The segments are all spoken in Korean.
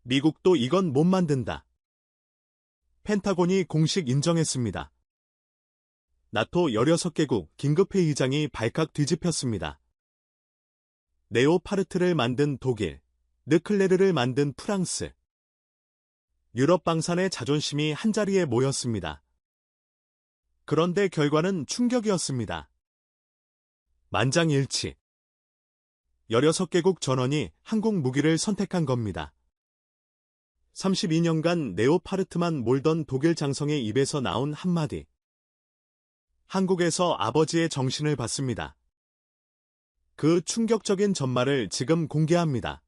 미국도 이건 못 만든다. 펜타곤이 공식 인정했습니다. 나토 16개국 긴급회의장이 발칵 뒤집혔습니다. 네오파르트를 만든 독일, 르클레르를 만든 프랑스. 유럽 방산의 자존심이 한자리에 모였습니다. 그런데 결과는 충격이었습니다. 만장일치. 16개국 전원이 한국 무기를 선택한 겁니다. 32년간 네오파르트만 몰던 독일 장성의 입에서 나온 한마디. 한국에서 아버지의 정신을 받습니다. 그 충격적인 전말을 지금 공개합니다.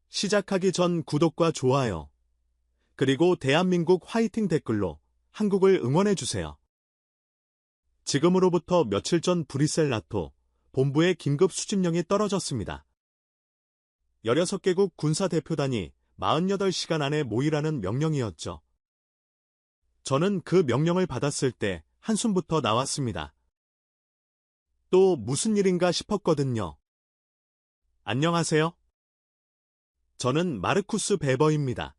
시작하기 전 구독과 좋아요, 그리고 대한민국 화이팅 댓글로 한국을 응원해주세요. 지금으로부터 며칠 전 브뤼셀 나토 본부의 긴급 수집령이 떨어졌습니다. 16개국 군사대표단이 48시간 안에 모이라는 명령이었죠. 저는 그 명령을 받았을 때 한숨부터 나왔습니다. 또 무슨 일인가 싶었거든요. 안녕하세요. 저는 마르쿠스 베버입니다.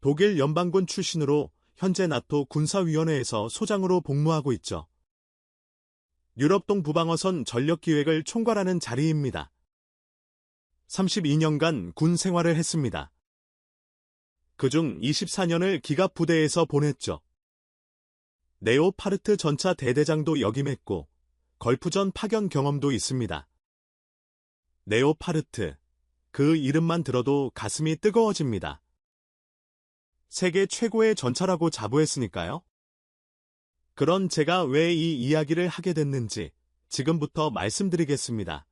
독일 연방군 출신으로 현재 나토 군사위원회에서 소장으로 복무하고 있죠. 유럽 동부방어선 전력기획을 총괄하는 자리입니다. 32년간 군 생활을 했습니다. 그중 24년을 기갑부대에서 보냈죠. 네오파르트 전차 대대장도 역임했고 걸프전 파견 경험도 있습니다. 네오파르트, 그 이름만 들어도 가슴이 뜨거워집니다. 세계 최고의 전차라고 자부했으니까요. 그런 제가 왜 이 이야기를 하게 됐는지 지금부터 말씀드리겠습니다.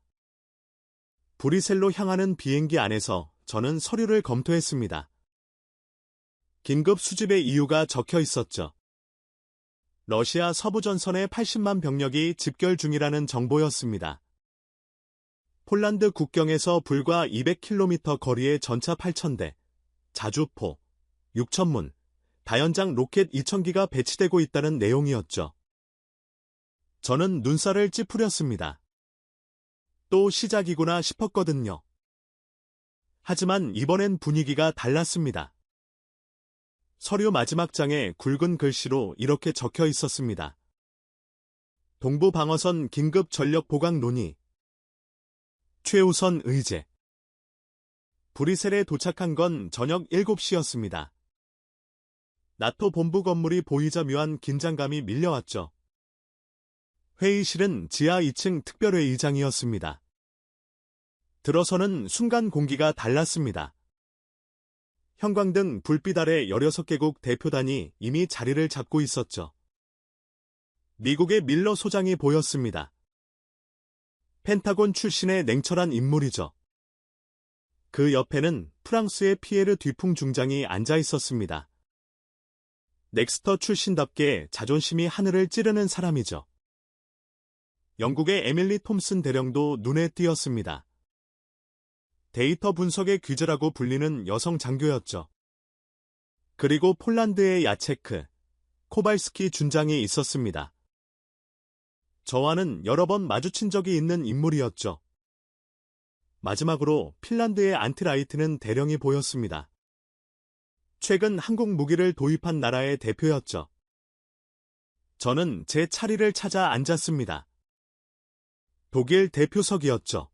브뤼셀로 향하는 비행기 안에서 저는 서류를 검토했습니다. 긴급 수집의 이유가 적혀 있었죠. 러시아 서부전선의 80만 병력이 집결 중이라는 정보였습니다. 폴란드 국경에서 불과 200km 거리의 전차 8,000대, 자주포, 6,000문, 다연장 로켓 2,000기가 배치되고 있다는 내용이었죠. 저는 눈살을 찌푸렸습니다. 또 시작이구나 싶었거든요. 하지만 이번엔 분위기가 달랐습니다. 서류 마지막 장에 굵은 글씨로 이렇게 적혀 있었습니다. 동부 방어선 긴급 전력 보강 논의. 최우선 의제. 브뤼셀에 도착한 건 저녁 7시였습니다. 나토 본부 건물이 보이자 묘한 긴장감이 밀려왔죠. 회의실은 지하 2층 특별회의장이었습니다. 들어서는 순간 공기가 달랐습니다. 형광등 불빛 아래 16개국 대표단이 이미 자리를 잡고 있었죠. 미국의 밀러 소장이 보였습니다. 펜타곤 출신의 냉철한 인물이죠. 그 옆에는 프랑스의 피에르 듀풍 중장이 앉아 있었습니다. 넥스터 출신답게 자존심이 하늘을 찌르는 사람이죠. 영국의 에밀리 톰슨 대령도 눈에 띄었습니다. 데이터 분석의 귀재라고 불리는 여성 장교였죠. 그리고 폴란드의 야체크, 코발스키 준장이 있었습니다. 저와는 여러 번 마주친 적이 있는 인물이었죠. 마지막으로 핀란드의 안트라이트는 대령이 보였습니다. 최근 한국 무기를 도입한 나라의 대표였죠. 저는 제 자리를 찾아 앉았습니다. 독일 대표석이었죠.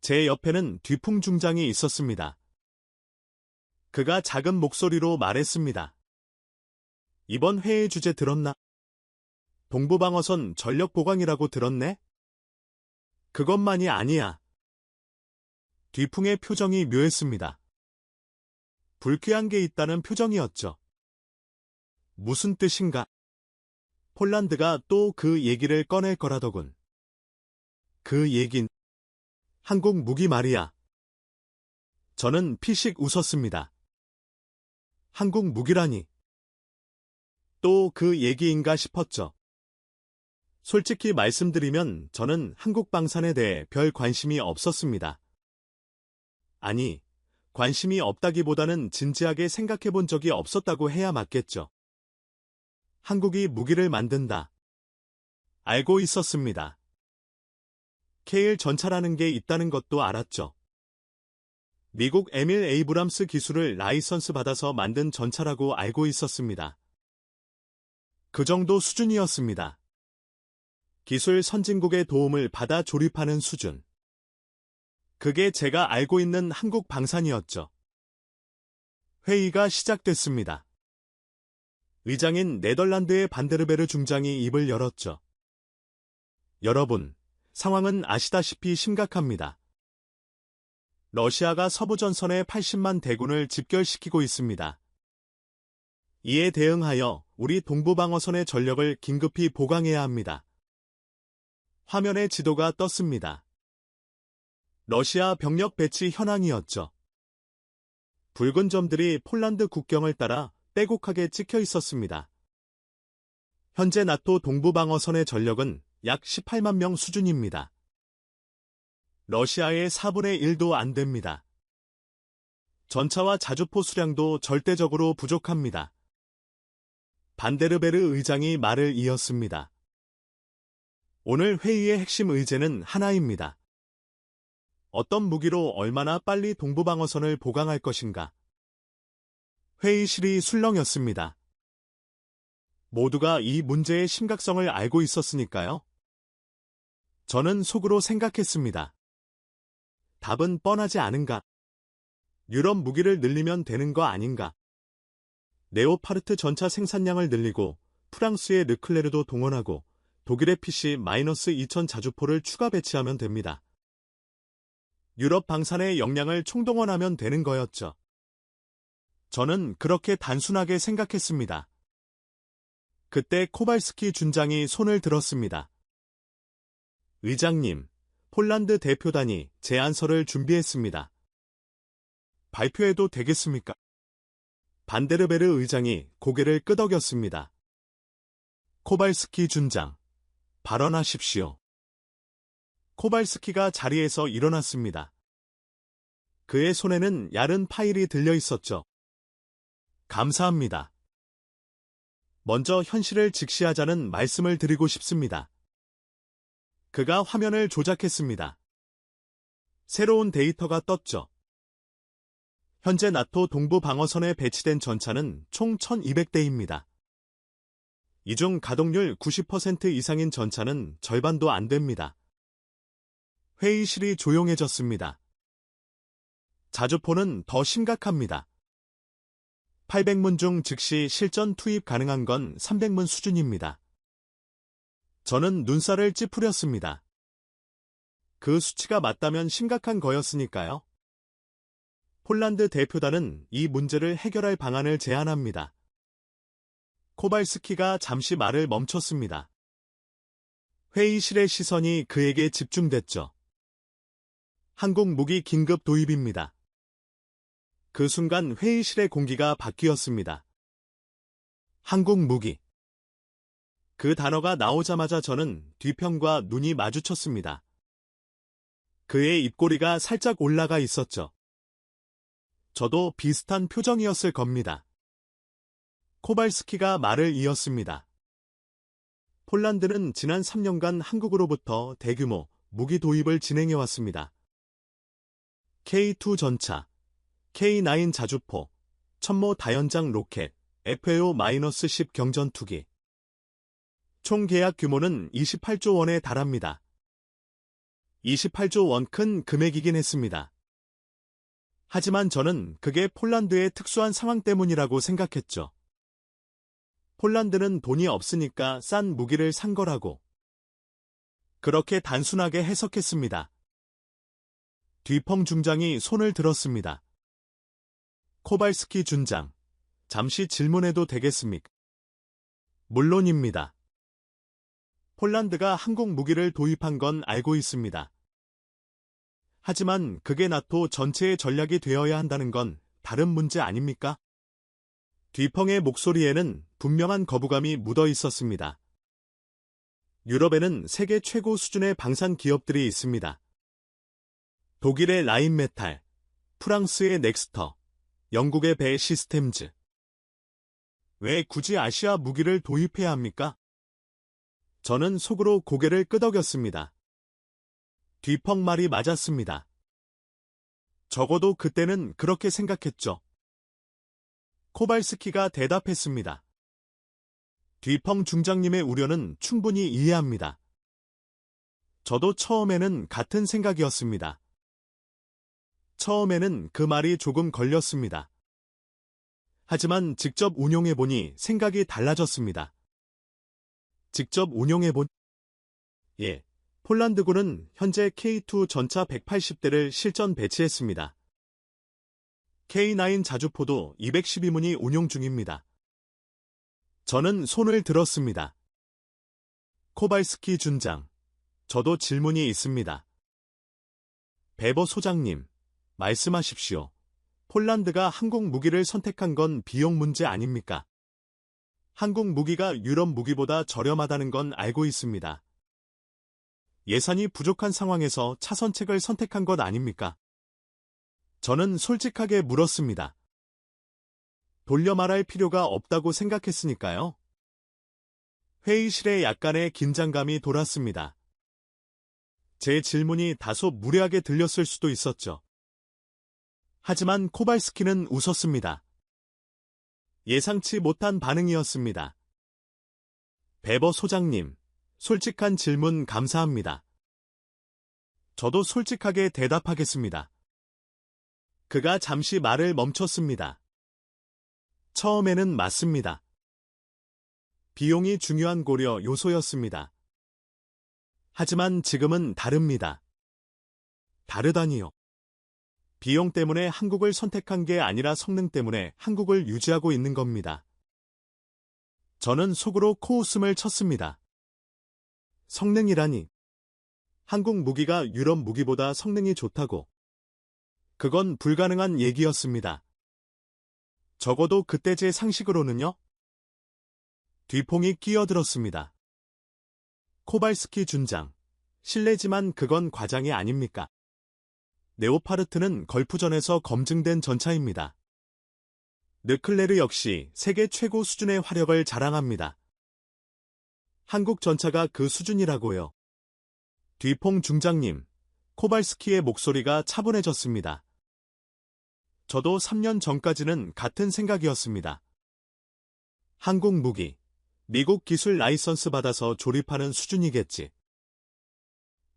제 옆에는 듀풍 중장이 있었습니다. 그가 작은 목소리로 말했습니다. 이번 회의 주제 들었나? 동부방어선 전력 보강이라고 들었네? 그것만이 아니야. 듀풍의 표정이 묘했습니다. 불쾌한 게 있다는 표정이었죠. 무슨 뜻인가? 폴란드가 또 그 얘기를 꺼낼 거라더군. 그 얘긴 한국 무기 말이야. 저는 피식 웃었습니다. 한국 무기라니. 또 그 얘기인가 싶었죠. 솔직히 말씀드리면 저는 한국 방산에 대해 별 관심이 없었습니다. 아니, 관심이 없다기보다는 진지하게 생각해 본 적이 없었다고 해야 맞겠죠. 한국이 무기를 만든다. 알고 있었습니다. 케일 전차라는 게 있다는 것도 알았죠. 미국 에밀 에이브람스 기술을 라이선스 받아서 만든 전차라고 알고 있었습니다. 그 정도 수준이었습니다. 기술 선진국의 도움을 받아 조립하는 수준. 그게 제가 알고 있는 한국 방산이었죠. 회의가 시작됐습니다. 의장인 네덜란드의 반데르베르 중장이 입을 열었죠. 여러분, 상황은 아시다시피 심각합니다. 러시아가 서부전선에 80만 대군을 집결시키고 있습니다. 이에 대응하여 우리 동부방어선의 전력을 긴급히 보강해야 합니다. 화면에 지도가 떴습니다. 러시아 병력 배치 현황이었죠. 붉은 점들이 폴란드 국경을 따라 빼곡하게 찍혀 있었습니다. 현재 나토 동부방어선의 전력은 약 18만 명 수준입니다. 러시아의 4분의 1도 안 됩니다. 전차와 자주포 수량도 절대적으로 부족합니다. 반데르베르 의장이 말을 이었습니다. 오늘 회의의 핵심 의제는 하나입니다. 어떤 무기로 얼마나 빨리 동부방어선을 보강할 것인가. 회의실이 술렁였습니다. 모두가 이 문제의 심각성을 알고 있었으니까요. 저는 속으로 생각했습니다. 답은 뻔하지 않은가? 유럽 무기를 늘리면 되는 거 아닌가? 레오파르트 전차 생산량을 늘리고 프랑스의 르클레르도 동원하고 독일의 PC-2000 자주포를 추가 배치하면 됩니다. 유럽 방산의 역량을 총동원하면 되는 거였죠. 저는 그렇게 단순하게 생각했습니다. 그때 코발스키 준장이 손을 들었습니다. 의장님, 폴란드 대표단이 제안서를 준비했습니다. 발표해도 되겠습니까? 반데르베르 의장이 고개를 끄덕였습니다. 코발스키 준장, 발언하십시오. 코발스키가 자리에서 일어났습니다. 그의 손에는 얇은 파일이 들려 있었죠. 감사합니다. 먼저 현실을 직시하자는 말씀을 드리고 싶습니다. 그가 화면을 조작했습니다. 새로운 데이터가 떴죠. 현재 나토 동부 방어선에 배치된 전차는 총 1200대입니다. 이 중 가동률 90% 이상인 전차는 절반도 안 됩니다. 회의실이 조용해졌습니다. 자주포는 더 심각합니다. 800문 중 즉시 실전 투입 가능한 건 300문 수준입니다. 저는 눈살을 찌푸렸습니다. 그 수치가 맞다면 심각한 거였으니까요. 폴란드 대표단은 이 문제를 해결할 방안을 제안합니다. 코발스키가 잠시 말을 멈췄습니다. 회의실의 시선이 그에게 집중됐죠. 한국 무기 긴급 도입입니다. 그 순간 회의실의 공기가 바뀌었습니다. 한국 무기. 그 단어가 나오자마자 저는 뒤편과 눈이 마주쳤습니다. 그의 입꼬리가 살짝 올라가 있었죠. 저도 비슷한 표정이었을 겁니다. 코발스키가 말을 이었습니다. 폴란드는 지난 3년간 한국으로부터 대규모 무기 도입을 진행해왔습니다. K2 전차, K9 자주포, 천모 다연장 로켓, FAO-10 경전투기. 총 계약 규모는 28조 원에 달합니다. 28조 원 큰 금액이긴 했습니다. 하지만 저는 그게 폴란드의 특수한 상황 때문이라고 생각했죠. 폴란드는 돈이 없으니까 싼 무기를 산 거라고. 그렇게 단순하게 해석했습니다. 뒤펑 중장이 손을 들었습니다. 코발스키 준장, 잠시 질문해도 되겠습니까? 물론입니다. 폴란드가 한국 무기를 도입한 건 알고 있습니다. 하지만 그게 나토 전체의 전략이 되어야 한다는 건 다른 문제 아닙니까? 뒤펑의 목소리에는 분명한 거부감이 묻어 있었습니다. 유럽에는 세계 최고 수준의 방산 기업들이 있습니다. 독일의 라인메탈, 프랑스의 넥스터, 영국의 배 시스템즈. 왜 굳이 아시아 무기를 도입해야 합니까? 저는 속으로 고개를 끄덕였습니다. 뒤펑 말이 맞았습니다. 적어도 그때는 그렇게 생각했죠. 코발스키가 대답했습니다. 뒤펑 중장님의 우려는 충분히 이해합니다. 저도 처음에는 같은 생각이었습니다. 처음에는 그 말이 조금 걸렸습니다. 하지만 직접 운용해보니 생각이 달라졌습니다. 직접 운용해본 예, 폴란드군은 현재 K2 전차 180대를 실전 배치했습니다. K9 자주포도 212문이 운용 중입니다. 저는 손을 들었습니다. 코발스키 준장, 저도 질문이 있습니다. 베버 소장님, 말씀하십시오. 폴란드가 한국 무기를 선택한 건 비용 문제 아닙니까? 한국 무기가 유럽 무기보다 저렴하다는 건 알고 있습니다. 예산이 부족한 상황에서 차선책을 선택한 것 아닙니까? 저는 솔직하게 물었습니다. 돌려 말할 필요가 없다고 생각했으니까요. 회의실에 약간의 긴장감이 돌았습니다. 제 질문이 다소 무례하게 들렸을 수도 있었죠. 하지만 코발스키는 웃었습니다. 예상치 못한 반응이었습니다. 베버 소장님, 솔직한 질문 감사합니다. 저도 솔직하게 대답하겠습니다. 그가 잠시 말을 멈췄습니다. 처음에는 맞습니다. 비용이 중요한 고려 요소였습니다. 하지만 지금은 다릅니다. 다르다니요. 비용 때문에 한국을 선택한 게 아니라 성능 때문에 한국을 유지하고 있는 겁니다. 저는 속으로 코웃음을 쳤습니다. 성능이라니. 한국 무기가 유럽 무기보다 성능이 좋다고. 그건 불가능한 얘기였습니다. 적어도 그때 제 상식으로는요. 뒤퐁이 끼어들었습니다. 코발스키 준장, 실례지만 그건 과장이 아닙니까? 네오파르트는 걸프전에서 검증된 전차입니다. 르클레르 역시 세계 최고 수준의 화력을 자랑합니다. 한국 전차가 그 수준이라고요. 뒤퐁 중장님, 코발스키의 목소리가 차분해졌습니다. 저도 3년 전까지는 같은 생각이었습니다. 한국 무기, 미국 기술 라이선스 받아서 조립하는 수준이겠지.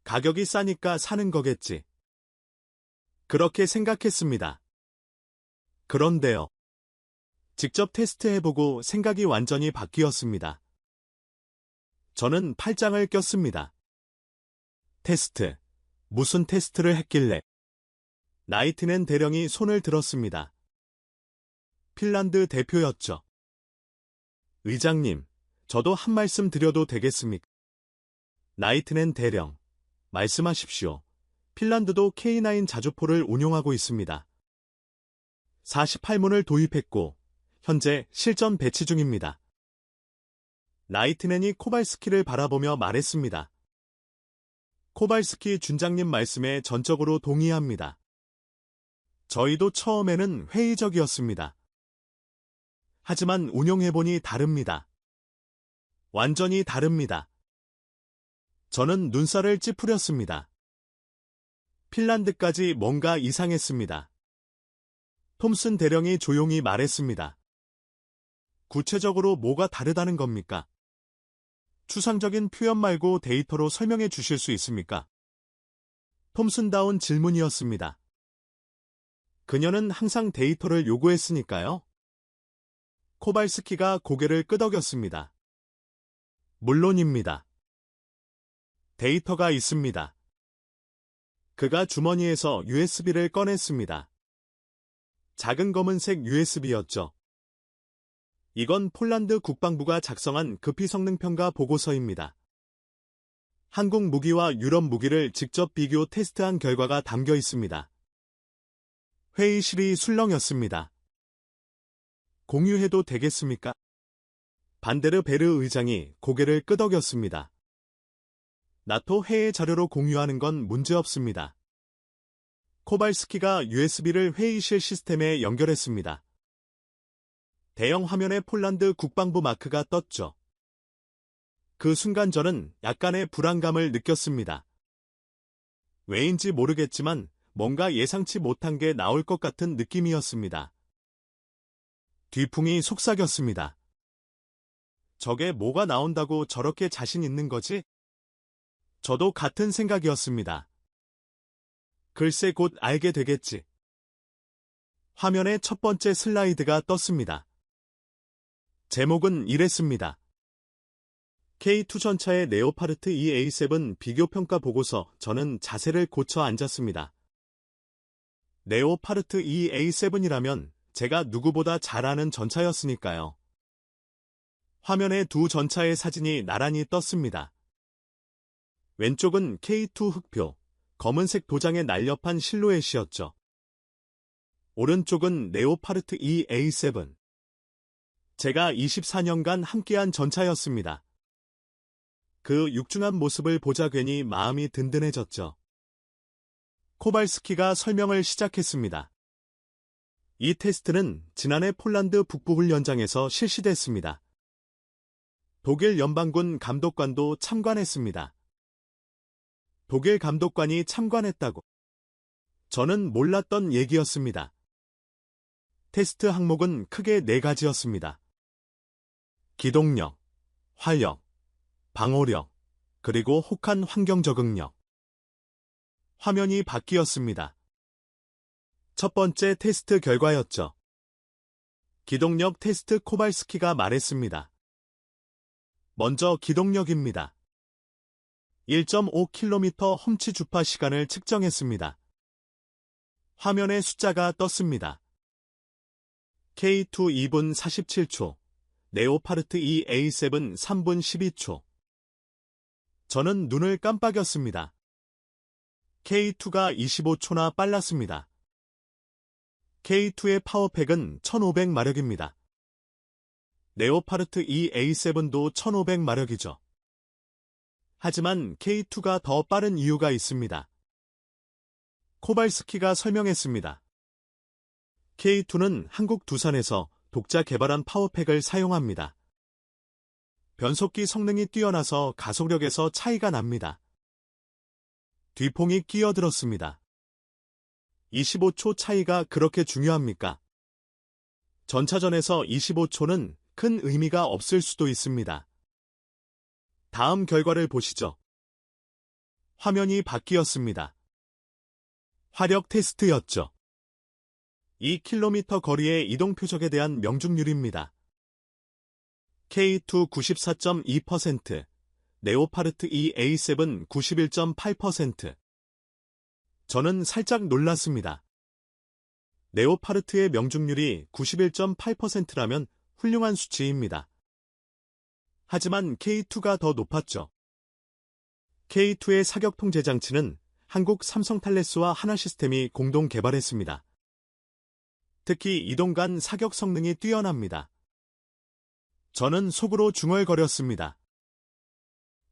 가격이 싸니까 사는 거겠지. 그렇게 생각했습니다. 그런데요. 직접 테스트해보고 생각이 완전히 바뀌었습니다. 저는 팔짱을 꼈습니다. 테스트. 무슨 테스트를 했길래? 나이트넨 대령이 손을 들었습니다. 핀란드 대표였죠. 의장님, 저도 한 말씀 드려도 되겠습니까? 나이트넨 대령, 말씀하십시오. 핀란드도 K9 자주포를 운용하고 있습니다. 48문을 도입했고 현재 실전 배치 중입니다. 나이트넨이 코발스키를 바라보며 말했습니다. 코발스키 준장님 말씀에 전적으로 동의합니다. 저희도 처음에는 회의적이었습니다. 하지만 운용해보니 다릅니다. 완전히 다릅니다. 저는 눈살을 찌푸렸습니다. 핀란드까지 뭔가 이상했습니다. 톰슨 대령이 조용히 말했습니다. 구체적으로 뭐가 다르다는 겁니까? 추상적인 표현 말고 데이터로 설명해 주실 수 있습니까? 톰슨다운 질문이었습니다. 그녀는 항상 데이터를 요구했으니까요. 코발스키가 고개를 끄덕였습니다. 물론입니다. 데이터가 있습니다. 그가 주머니에서 USB를 꺼냈습니다. 작은 검은색 USB였죠. 이건 폴란드 국방부가 작성한 급히 성능평가 보고서입니다. 한국 무기와 유럽 무기를 직접 비교 테스트한 결과가 담겨 있습니다. 회의실이 술렁였습니다. 공유해도 되겠습니까? 반데르 베르 의장이 고개를 끄덕였습니다. 나토 해외 자료로 공유하는 건 문제없습니다. 코발스키가 USB를 회의실 시스템에 연결했습니다. 대형 화면에 폴란드 국방부 마크가 떴죠. 그 순간 저는 약간의 불안감을 느꼈습니다. 왜인지 모르겠지만 뭔가 예상치 못한 게 나올 것 같은 느낌이었습니다. 뒤풍이 속삭였습니다. 저게 뭐가 나온다고 저렇게 자신 있는 거지? 저도 같은 생각이었습니다. 글쎄 곧 알게 되겠지. 화면에 첫 번째 슬라이드가 떴습니다. 제목은 이랬습니다. K2 전차의 네오파르트 EA7 비교평가 보고서. 저는 자세를 고쳐 앉았습니다. 네오파르트 EA7이라면 제가 누구보다 잘 아는 전차였으니까요. 화면에 두 전차의 사진이 나란히 떴습니다. 왼쪽은 K2 흑표, 검은색 도장의 날렵한 실루엣이었죠. 오른쪽은 네오파르트 EA7. 제가 24년간 함께한 전차였습니다. 그 육중한 모습을 보자 괜히 마음이 든든해졌죠. 코발스키가 설명을 시작했습니다. 이 테스트는 지난해 폴란드 북부훈련장에서 실시됐습니다. 독일 연방군 감독관도 참관했습니다. 독일 감독관이 참관했다고. 저는 몰랐던 얘기였습니다. 테스트 항목은 크게 4가지였습니다. 기동력, 활력, 방호력, 그리고 혹한 환경 적응력. 화면이 바뀌었습니다. 첫 번째 테스트 결과였죠. 기동력 테스트. 코발스키가 말했습니다. 먼저 기동력입니다. 1.5km 험치 주파 시간을 측정했습니다. 화면에 숫자가 떴습니다. K2 2분 47초, 네오파르트 EA7 3분 12초. 저는 눈을 깜빡였습니다. K2가 25초나 빨랐습니다. K2의 파워팩은 1500마력입니다. 네오파르트 EA7도 1500마력이죠. 하지만 K2가 더 빠른 이유가 있습니다. 코발스키가 설명했습니다. K2는 한국 두산에서 독자 개발한 파워팩을 사용합니다. 변속기 성능이 뛰어나서 가속력에서 차이가 납니다. 뒤풍이 끼어들었습니다. 25초 차이가 그렇게 중요합니까? 전차전에서 25초는 큰 의미가 없을 수도 있습니다. 다음 결과를 보시죠. 화면이 바뀌었습니다. 화력 테스트였죠. 2km 거리의 이동 표적에 대한 명중률입니다. K2 94.2%, 네오파르트 EA7 91.8%. 저는 살짝 놀랐습니다. 네오파르트의 명중률이 91.8%라면 훌륭한 수치입니다. 하지만 K2가 더 높았죠. K2의 사격 통제 장치는 한국 삼성탈레스와 하나시스템이 공동 개발했습니다. 특히 이동 간 사격 성능이 뛰어납니다. 저는 속으로 중얼거렸습니다.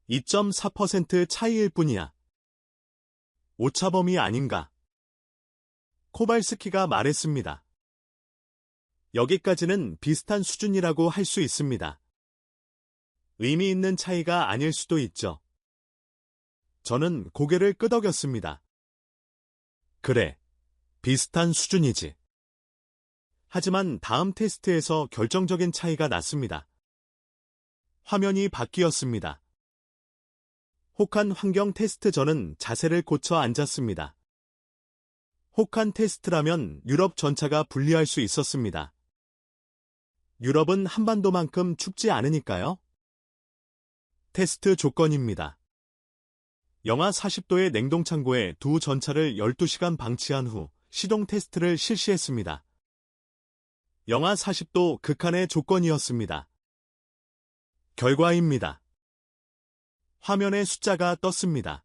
2.4% 차이일 뿐이야. 오차범위 아닌가? 코발스키가 말했습니다. 여기까지는 비슷한 수준이라고 할 수 있습니다. 의미 있는 차이가 아닐 수도 있죠. 저는 고개를 끄덕였습니다. 그래, 비슷한 수준이지. 하지만 다음 테스트에서 결정적인 차이가 났습니다. 화면이 바뀌었습니다. 혹한 환경 테스트. 저는 자세를 고쳐 앉았습니다. 혹한 테스트라면 유럽 전차가 불리할 수 있었습니다. 유럽은 한반도만큼 춥지 않으니까요. 테스트 조건입니다. 영하 40도의 냉동창고에 두 전차를 12시간 방치한 후 시동 테스트를 실시했습니다. 영하 40도 극한의 조건이었습니다. 결과입니다. 화면에 숫자가 떴습니다.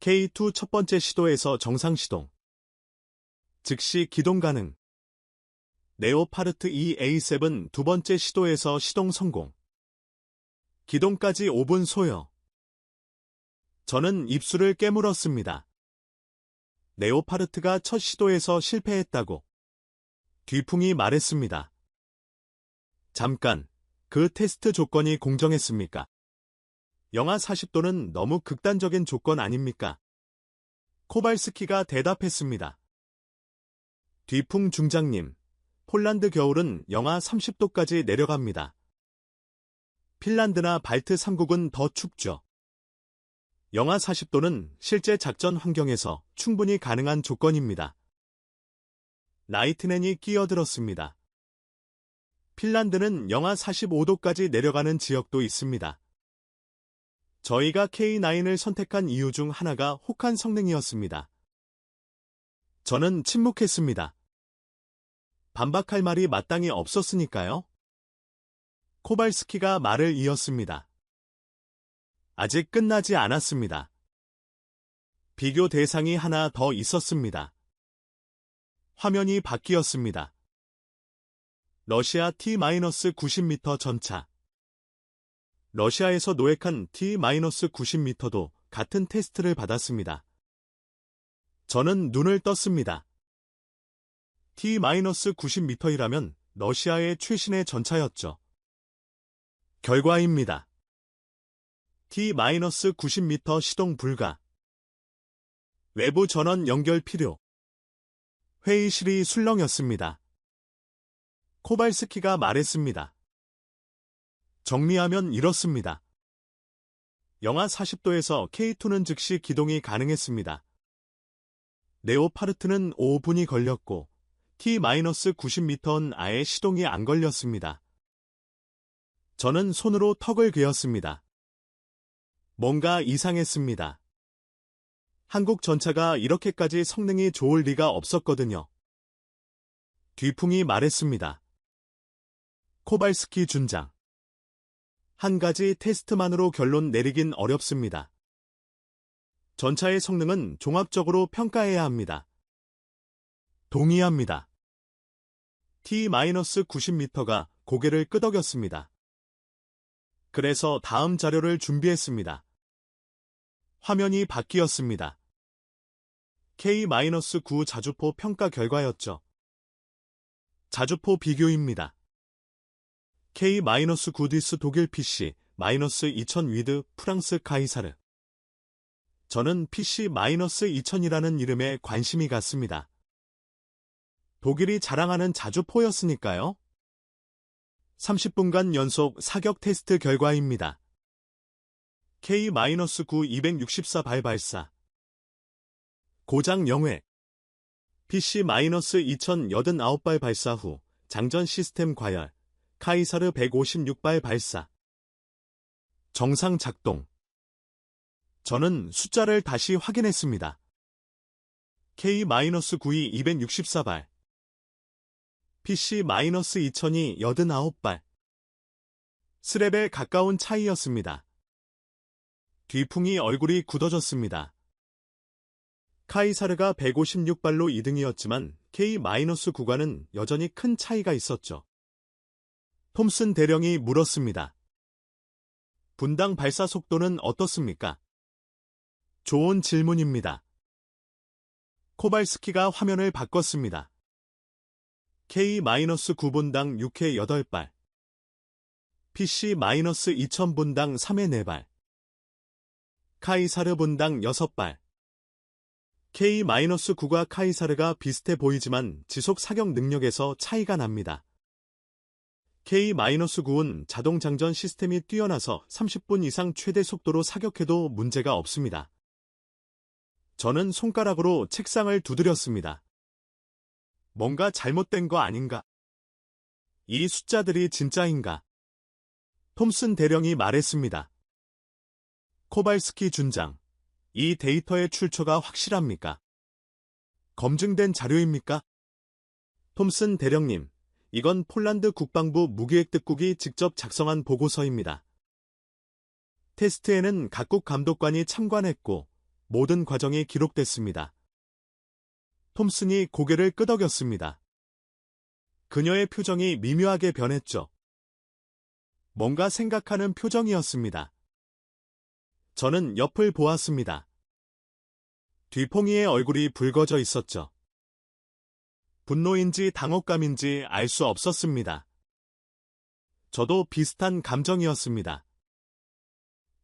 K2 첫 번째 시도에서 정상 시동. 즉시 기동 가능. 네오파르트 EA7 두 번째 시도에서 시동 성공. 기동까지 5분 소요. 저는 입술을 깨물었습니다. 네오파르트가 첫 시도에서 실패했다고. 뒤풍이 말했습니다. 잠깐, 그 테스트 조건이 공정했습니까? 영하 40도는 너무 극단적인 조건 아닙니까? 코발스키가 대답했습니다. 뒤풍 중장님, 폴란드 겨울은 영하 30도까지 내려갑니다. 핀란드나 발트 3국은 더 춥죠. 영하 40도는 실제 작전 환경에서 충분히 가능한 조건입니다. 라이트넨이 끼어들었습니다. 핀란드는 영하 45도까지 내려가는 지역도 있습니다. 저희가 K9을 선택한 이유 중 하나가 혹한 성능이었습니다. 저는 침묵했습니다. 반박할 말이 마땅히 없었으니까요. 코발스키가 말을 이었습니다. 아직 끝나지 않았습니다. 비교 대상이 하나 더 있었습니다. 화면이 바뀌었습니다. 러시아 T-90m 전차. 러시아에서 노획한 T-90m도 같은 테스트를 받았습니다. 저는 눈을 떴습니다. T-90m이라면 러시아의 최신의 전차였죠. 결과입니다. T-90m 시동 불가. 외부 전원 연결 필요. 회의실이 술렁였습니다. 코발스키가 말했습니다. 정리하면 이렇습니다. 영하 40도에서 K2는 즉시 기동이 가능했습니다. 레오파르트는 5분이 걸렸고 T-90m는 아예 시동이 안 걸렸습니다. 저는 손으로 턱을 그었습니다. 뭔가 이상했습니다. 한국 전차가 이렇게까지 성능이 좋을 리가 없었거든요. 뒤풍이 말했습니다. 코발스키 준장. 한 가지 테스트만으로 결론 내리긴 어렵습니다. 전차의 성능은 종합적으로 평가해야 합니다. 동의합니다. T-90m가 고개를 끄덕였습니다. 그래서 다음 자료를 준비했습니다. 화면이 바뀌었습니다. K-9 자주포 평가 결과였죠. 자주포 비교입니다. K-9 디스 독일 PC, -2000 위드 프랑스 카이사르. 저는 PC -2000이라는 이름에 관심이 갔습니다. 독일이 자랑하는 자주포였으니까요. 30분간 연속 사격 테스트 결과입니다. K-9 264발 발사. 고장 0회. PC -2089발 발사 후 장전 시스템 과열. 카이사르 156발 발사. 정상 작동. 저는 숫자를 다시 확인했습니다. K-9이 264발. PC -2000이 89발. 스랩에 가까운 차이였습니다. 뒤풍이 얼굴이 굳어졌습니다. 카이사르가 156발로 2등이었지만 K-9과는 여전히 큰 차이가 있었죠. 톰슨 대령이 물었습니다. 분당 발사 속도는 어떻습니까? 좋은 질문입니다. 코발스키가 화면을 바꿨습니다. K-9분당 6회 8발. PC -2000분당 3회 4발. 카이사르 분당 6발. K-9과 카이사르가 비슷해 보이지만 지속 사격 능력에서 차이가 납니다. K-9은 자동 장전 시스템이 뛰어나서 30분 이상 최대 속도로 사격해도 문제가 없습니다. 저는 손가락으로 책상을 두드렸습니다. 뭔가 잘못된 거 아닌가? 이 숫자들이 진짜인가? 톰슨 대령이 말했습니다. 코발스키 준장, 이 데이터의 출처가 확실합니까? 검증된 자료입니까? 톰슨 대령님, 이건 폴란드 국방부 무기획득국이 직접 작성한 보고서입니다. 테스트에는 각국 감독관이 참관했고 모든 과정이 기록됐습니다. 톰슨이 고개를 끄덕였습니다. 그녀의 표정이 미묘하게 변했죠. 뭔가 생각하는 표정이었습니다. 저는 옆을 보았습니다. 뒤퐁이의 얼굴이 붉어져 있었죠. 분노인지 당혹감인지 알 수 없었습니다. 저도 비슷한 감정이었습니다.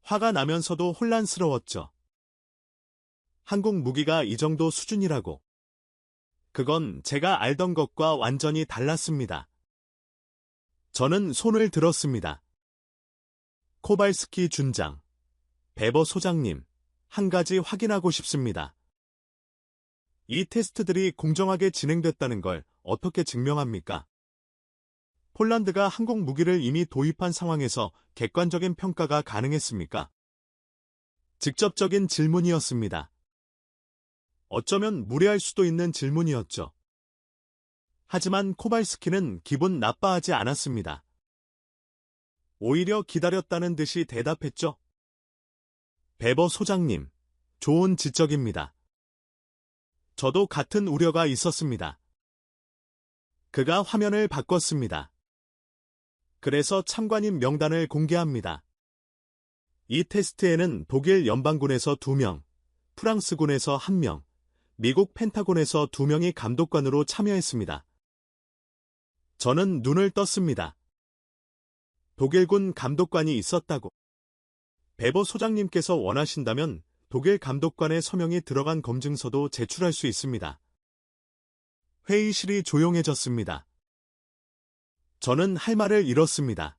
화가 나면서도 혼란스러웠죠. 한국 무기가 이 정도 수준이라고. 그건 제가 알던 것과 완전히 달랐습니다. 저는 손을 들었습니다. 코발스키 준장, 베버 소장님, 한 가지 확인하고 싶습니다. 이 테스트들이 공정하게 진행됐다는 걸 어떻게 증명합니까? 폴란드가 한국 무기를 이미 도입한 상황에서 객관적인 평가가 가능했습니까? 직접적인 질문이었습니다. 어쩌면 무례할 수도 있는 질문이었죠. 하지만 코발스키는 기분 나빠하지 않았습니다. 오히려 기다렸다는 듯이 대답했죠. 베버 소장님, 좋은 지적입니다. 저도 같은 우려가 있었습니다. 그가 화면을 바꿨습니다. 그래서 참관인 명단을 공개합니다. 이 테스트에는 독일 연방군에서 2명, 프랑스군에서 1명, 미국 펜타곤에서 2명이 감독관으로 참여했습니다. 저는 눈을 떴습니다. 독일군 감독관이 있었다고. 베버 소장님께서 원하신다면 독일 감독관의 서명이 들어간 검증서도 제출할 수 있습니다. 회의실이 조용해졌습니다. 저는 할 말을 잃었습니다.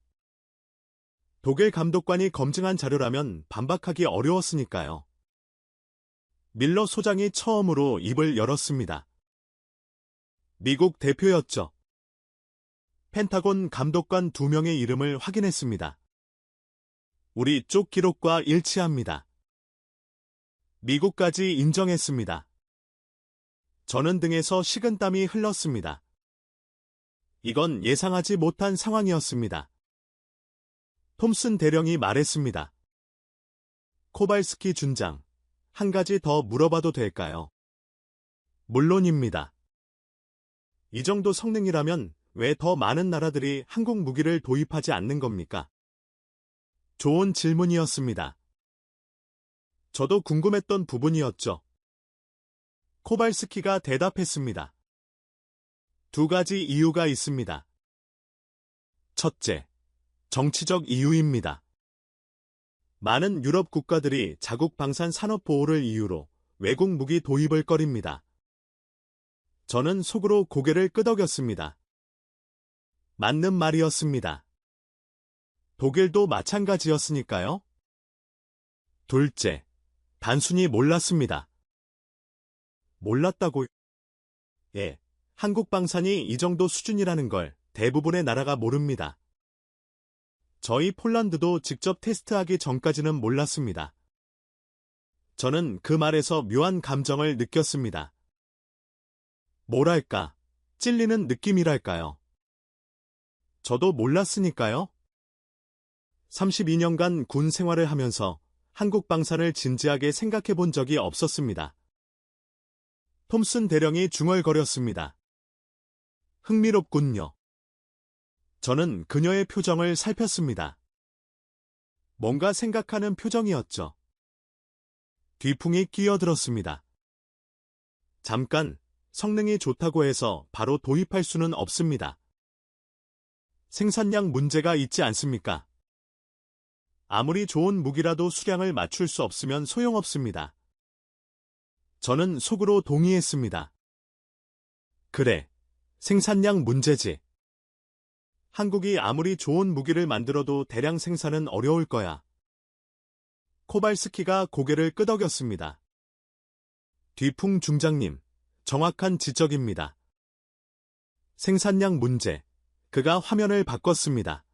독일 감독관이 검증한 자료라면 반박하기 어려웠으니까요. 밀러 소장이 처음으로 입을 열었습니다. 미국 대표였죠. 펜타곤 감독관 2명의 이름을 확인했습니다. 우리 쪽 기록과 일치합니다. 미국까지 인정했습니다. 저는 등에서 식은땀이 흘렀습니다. 이건 예상하지 못한 상황이었습니다. 톰슨 대령이 말했습니다. 코발스키 준장, 한 가지 더 물어봐도 될까요? 물론입니다. 이 정도 성능이라면 왜 더 많은 나라들이 한국 무기를 도입하지 않는 겁니까? 좋은 질문이었습니다. 저도 궁금했던 부분이었죠. 코발스키가 대답했습니다. 2가지 이유가 있습니다. 첫째, 정치적 이유입니다. 많은 유럽 국가들이 자국 방산 산업 보호를 이유로 외국 무기 도입을 꺼립니다. 저는 속으로 고개를 끄덕였습니다. 맞는 말이었습니다. 독일도 마찬가지였으니까요. 둘째, 단순히 몰랐습니다. 몰랐다고요? 예, 한국 방산이 이 정도 수준이라는 걸 대부분의 나라가 모릅니다. 저희 폴란드도 직접 테스트하기 전까지는 몰랐습니다. 저는 그 말에서 묘한 감정을 느꼈습니다. 뭐랄까, 찔리는 느낌이랄까요. 저도 몰랐으니까요. 32년간 군 생활을 하면서 한국 방산을 진지하게 생각해 본 적이 없었습니다. 톰슨 대령이 중얼거렸습니다. 흥미롭군요. 저는 그녀의 표정을 살폈습니다. 뭔가 생각하는 표정이었죠. 뒤풍이 끼어들었습니다. 잠깐, 성능이 좋다고 해서 바로 도입할 수는 없습니다. 생산량 문제가 있지 않습니까? 아무리 좋은 무기라도 수량을 맞출 수 없으면 소용없습니다. 저는 속으로 동의했습니다. 그래, 생산량 문제지. 한국이 아무리 좋은 무기를 만들어도 대량 생산은 어려울 거야. 코발스키가 고개를 끄덕였습니다. 뒤풍 중장님, 정확한 지적입니다. 생산량 문제. 그가 화면을 바꿨습니다.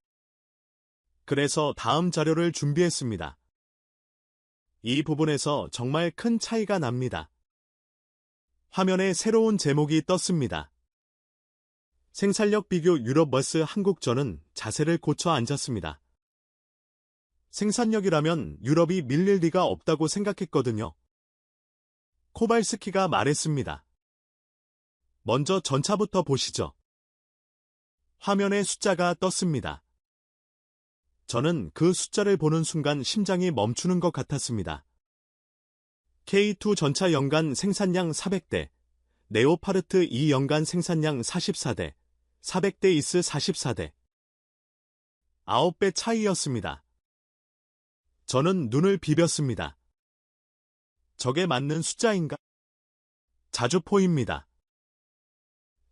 그래서 다음 자료를 준비했습니다. 이 부분에서 정말 큰 차이가 납니다. 화면에 새로운 제목이 떴습니다. 생산력 비교 유럽 vs 한국전은 자세를 고쳐 앉았습니다. 생산력이라면 유럽이 밀릴 리가 없다고 생각했거든요. 코발스키가 말했습니다. 먼저 전차부터 보시죠. 화면에 숫자가 떴습니다. 저는 그 숫자를 보는 순간 심장이 멈추는 것 같았습니다. K2 전차 연간 생산량 400대, 네오파르트 2 연간 생산량 44대, 400대 이스 44대. 9배 차이였습니다. 저는 눈을 비볐습니다. 적에 맞는 숫자인가? 자주포입니다.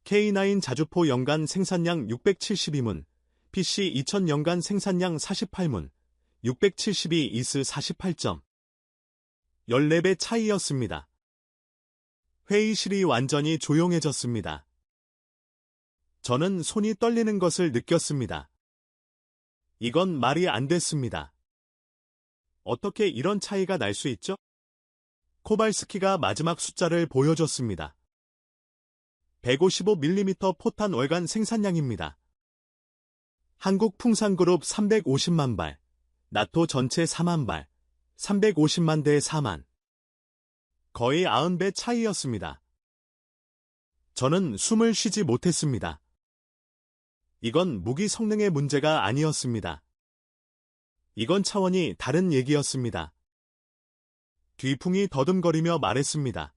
K9 자주포 연간 생산량 672문, PC 2000 연간 생산량 48문, 672 이스 48점. 14배 차이였습니다. 회의실이 완전히 조용해졌습니다. 저는 손이 떨리는 것을 느꼈습니다. 이건 말이 안 됐습니다. 어떻게 이런 차이가 날 수 있죠? 코발스키가 마지막 숫자를 보여줬습니다. 155mm 포탄 월간 생산량입니다. 한국 풍산그룹 350만 발, 나토 전체 4만 발, 350만 대 4만. 거의 90배 차이였습니다. 저는 숨을 쉬지 못했습니다. 이건 무기 성능의 문제가 아니었습니다. 이건 차원이 다른 얘기였습니다. 뒤풍이 더듬거리며 말했습니다.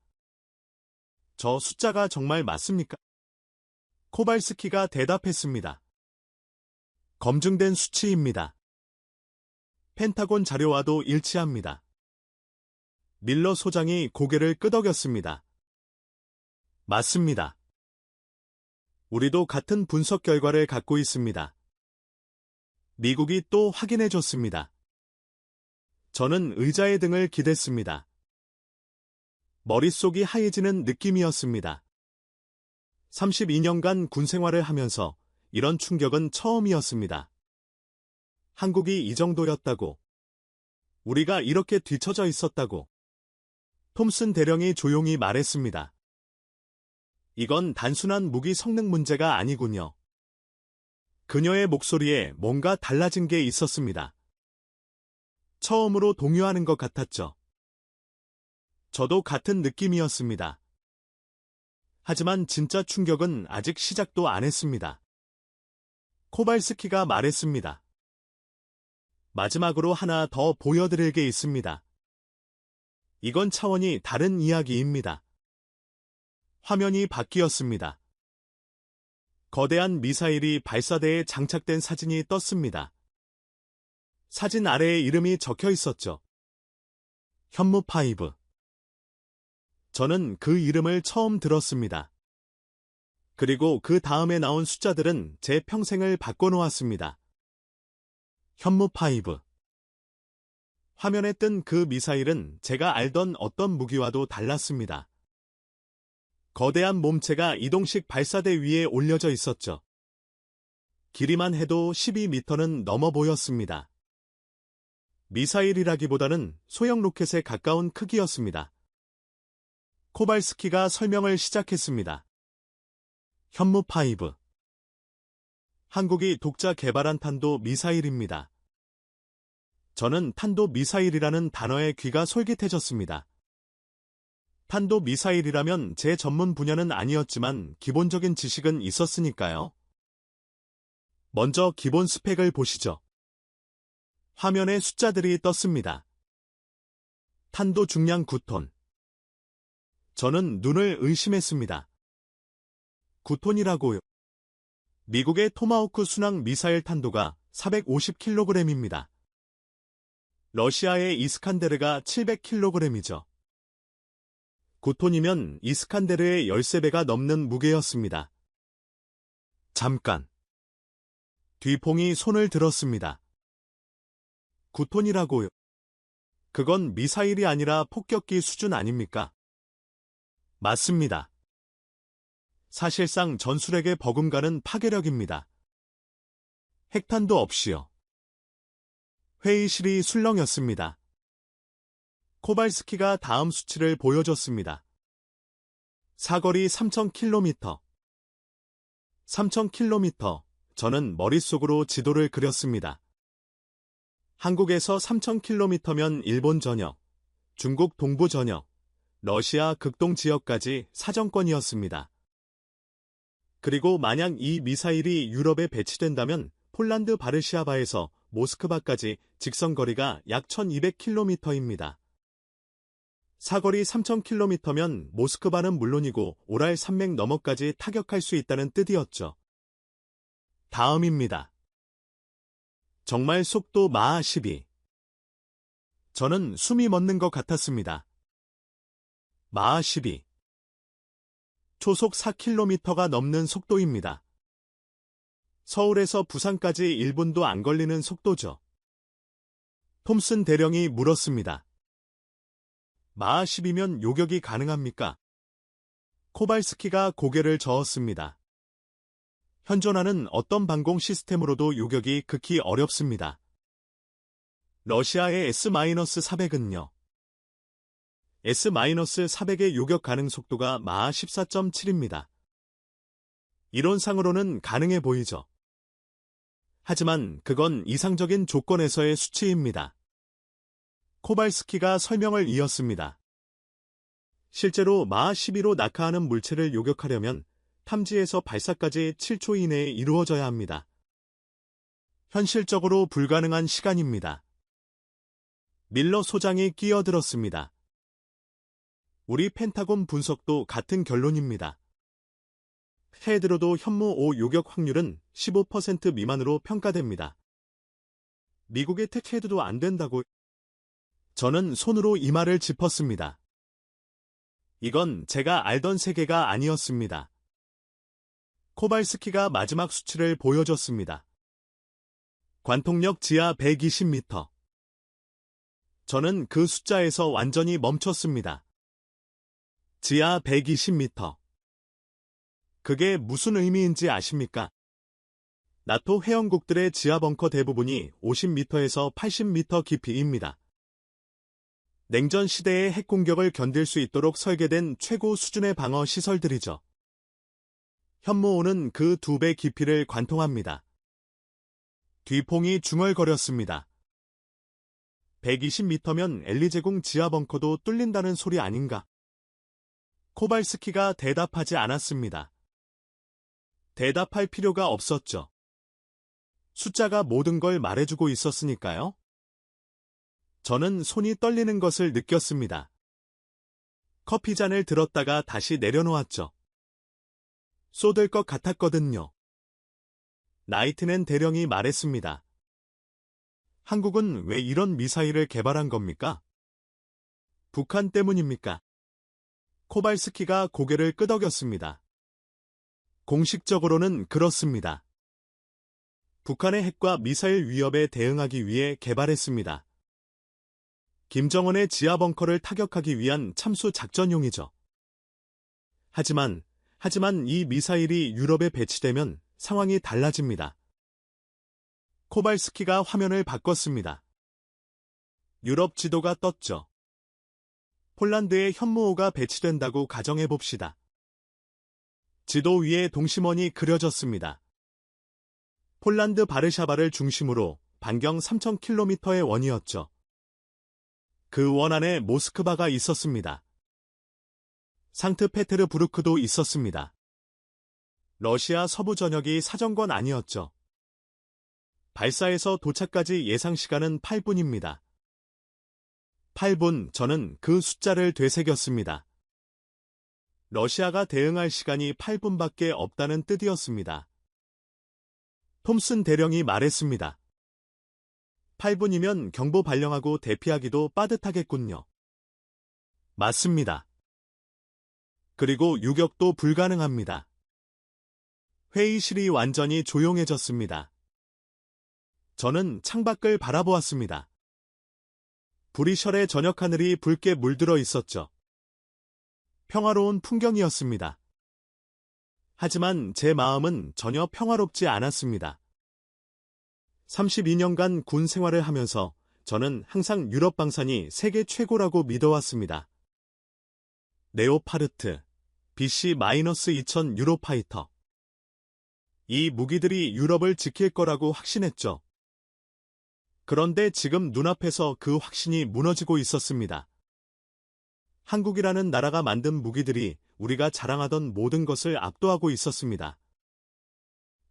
저 숫자가 정말 맞습니까? 코발스키가 대답했습니다. 검증된 수치입니다. 펜타곤 자료와도 일치합니다. 밀러 소장이 고개를 끄덕였습니다. 맞습니다. 우리도 같은 분석 결과를 갖고 있습니다. 미국이 또 확인해줬습니다. 저는 의자의 등을 기댔습니다. 머릿속이 하얘지는 느낌이었습니다. 32년간 군 생활을 하면서 이런 충격은 처음이었습니다. 한국이 이 정도였다고. 우리가 이렇게 뒤처져 있었다고. 톰슨 대령이 조용히 말했습니다. 이건 단순한 무기 성능 문제가 아니군요. 그녀의 목소리에 뭔가 달라진 게 있었습니다. 처음으로 동요하는 것 같았죠. 저도 같은 느낌이었습니다. 하지만 진짜 충격은 아직 시작도 안 했습니다. 코발스키가 말했습니다. 마지막으로 하나 더 보여드릴 게 있습니다. 이건 차원이 다른 이야기입니다. 화면이 바뀌었습니다. 거대한 미사일이 발사대에 장착된 사진이 떴습니다. 사진 아래에 이름이 적혀 있었죠. 현무5. 저는 그 이름을 처음 들었습니다. 그리고 그 다음에 나온 숫자들은 제 평생을 바꿔놓았습니다. 현무5. 화면에 뜬 그 미사일은 제가 알던 어떤 무기와도 달랐습니다. 거대한 몸체가 이동식 발사대 위에 올려져 있었죠. 길이만 해도 12m는 넘어 보였습니다. 미사일이라기보다는 소형 로켓에 가까운 크기였습니다. 코발스키가 설명을 시작했습니다. 현무5. 한국이 독자 개발한 탄도 미사일입니다. 저는 탄도 미사일이라는 단어에 귀가 솔깃해졌습니다. 탄도 미사일이라면 제 전문 분야는 아니었지만 기본적인 지식은 있었으니까요. 먼저 기본 스펙을 보시죠. 화면에 숫자들이 떴습니다. 탄도 중량 9톤. 저는 눈을 의심했습니다. 9톤이라고요. 미국의 토마호크 순항 미사일 탄도가 450kg입니다. 러시아의 이스칸데르가 700kg이죠. 9톤이면 이스칸데르의 13배가 넘는 무게였습니다. 잠깐. 뒤풍이 손을 들었습니다. 9톤이라고요. 그건 미사일이 아니라 폭격기 수준 아닙니까? 맞습니다. 사실상 전술핵의 버금가는 파괴력입니다. 핵탄도 없이요. 회의실이 술렁였습니다. 코발스키가 다음 수치를 보여줬습니다. 사거리 3000km. 3000km. 저는 머릿속으로 지도를 그렸습니다. 한국에서 3000km면 일본 전역, 중국 동부 전역, 러시아 극동 지역까지 사정권이었습니다. 그리고 만약 이 미사일이 유럽에 배치된다면 폴란드 바르시아바에서 모스크바까지 직선거리가 약 1200km입니다. 사거리 3000km면 모스크바는 물론이고 오랄 산맥 너머까지 타격할 수 있다는 뜻이었죠. 다음입니다. 정말 속도 마하 12. 저는 숨이 멎는 것 같았습니다. 마하 12. 초속 4km가 넘는 속도입니다. 서울에서 부산까지 1분도 안 걸리는 속도죠. 톰슨 대령이 물었습니다. 마하 10이면 요격이 가능합니까? 코발스키가 고개를 저었습니다. 현존하는 어떤 방공 시스템으로도 요격이 극히 어렵습니다. 러시아의 S-400은요. S-400의 요격 가능 속도가 마하 14.7입니다. 이론상으로는 가능해 보이죠. 하지만 그건 이상적인 조건에서의 수치입니다. 코발스키가 설명을 이었습니다. 실제로 마하 12로 낙하하는 물체를 요격하려면 탐지에서 발사까지 7초 이내에 이루어져야 합니다. 현실적으로 불가능한 시간입니다. 밀러 소장이 끼어들었습니다. 우리 펜타곤 분석도 같은 결론입니다. 헤드로도 현무 5 요격 확률은 15% 미만으로 평가됩니다. 미국의 택헤드도 안 된다고. 저는 손으로 이마를 짚었습니다. 이건 제가 알던 세계가 아니었습니다. 코발스키가 마지막 수치를 보여줬습니다. 관통력 지하 120m. 저는 그 숫자에서 완전히 멈췄습니다. 지하 120m. 그게 무슨 의미인지 아십니까? 나토 회원국들의 지하 벙커 대부분이 50m에서 80m 깊이입니다. 냉전 시대의 핵 공격을 견딜 수 있도록 설계된 최고 수준의 방어 시설들이죠. 현무5는 그 2배 깊이를 관통합니다. 뒤퐁이 중얼거렸습니다. 120m면 엘리제궁 지하 벙커도 뚫린다는 소리 아닌가? 코발스키가 대답하지 않았습니다. 대답할 필요가 없었죠. 숫자가 모든 걸 말해주고 있었으니까요. 저는 손이 떨리는 것을 느꼈습니다. 커피잔을 들었다가 다시 내려놓았죠. 쏟을 것 같았거든요. 나이트넨 대령이 말했습니다. 한국은 왜 이런 미사일을 개발한 겁니까? 북한 때문입니까? 코발스키가 고개를 끄덕였습니다. 공식적으로는 그렇습니다. 북한의 핵과 미사일 위협에 대응하기 위해 개발했습니다. 김정은의 지하 벙커를 타격하기 위한 참수 작전용이죠. 하지만 이 미사일이 유럽에 배치되면 상황이 달라집니다. 코발스키가 화면을 바꿨습니다. 유럽 지도가 떴죠. 폴란드에 현무5가 배치된다고 가정해봅시다. 지도 위에 동심원이 그려졌습니다. 폴란드 바르샤바를 중심으로 반경 3,000km의 원이었죠. 그 원 안에 모스크바가 있었습니다. 상트페테르부르크도 있었습니다. 러시아 서부 전역이 사정권 아니었죠. 발사에서 도착까지 예상 시간은 8분입니다. 8분, 저는 그 숫자를 되새겼습니다. 러시아가 대응할 시간이 8분밖에 없다는 뜻이었습니다. 톰슨 대령이 말했습니다. 8분이면 경보 발령하고 대피하기도 빠듯하겠군요. 맞습니다. 그리고 유격도 불가능합니다. 회의실이 완전히 조용해졌습니다. 저는 창밖을 바라보았습니다. 브리셜의 저녁 하늘이 붉게 물들어 있었죠. 평화로운 풍경이었습니다. 하지만 제 마음은 전혀 평화롭지 않았습니다. 32년간 군 생활을 하면서 저는 항상 유럽 방산이 세계 최고라고 믿어왔습니다. 레오파르트, BC-2000 유로파이터. 이 무기들이 유럽을 지킬 거라고 확신했죠. 그런데 지금 눈앞에서 그 확신이 무너지고 있었습니다. 한국이라는 나라가 만든 무기들이 우리가 자랑하던 모든 것을 압도하고 있었습니다.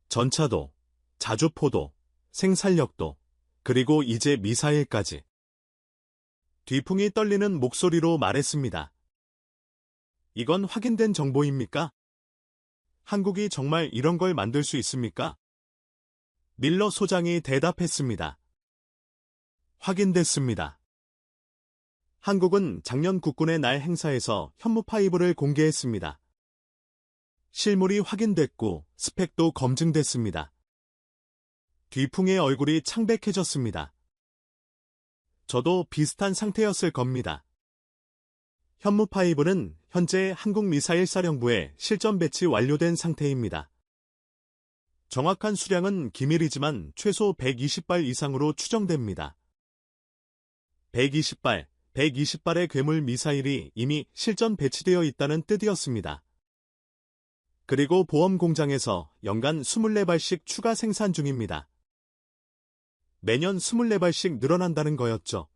전차도, 자주포도, 생산력도, 그리고 이제 미사일까지. 뒤풍이 떨리는 목소리로 말했습니다. 이건 확인된 정보입니까? 한국이 정말 이런 걸 만들 수 있습니까? 밀러 소장이 대답했습니다. 확인됐습니다. 한국은 작년 국군의 날 행사에서 현무5를 공개했습니다. 실물이 확인됐고 스펙도 검증됐습니다. 뒤풍의 얼굴이 창백해졌습니다. 저도 비슷한 상태였을 겁니다. 현무5는 현재 한국미사일사령부에 실전 배치 완료된 상태입니다. 정확한 수량은 기밀이지만 최소 120발 이상으로 추정됩니다. 120발의 괴물 미사일이 이미 실전 배치되어 있다는 뜻이었습니다. 그리고 보험 공장에서 연간 24발씩 추가 생산 중입니다. 매년 24발씩 늘어난다는 거였죠.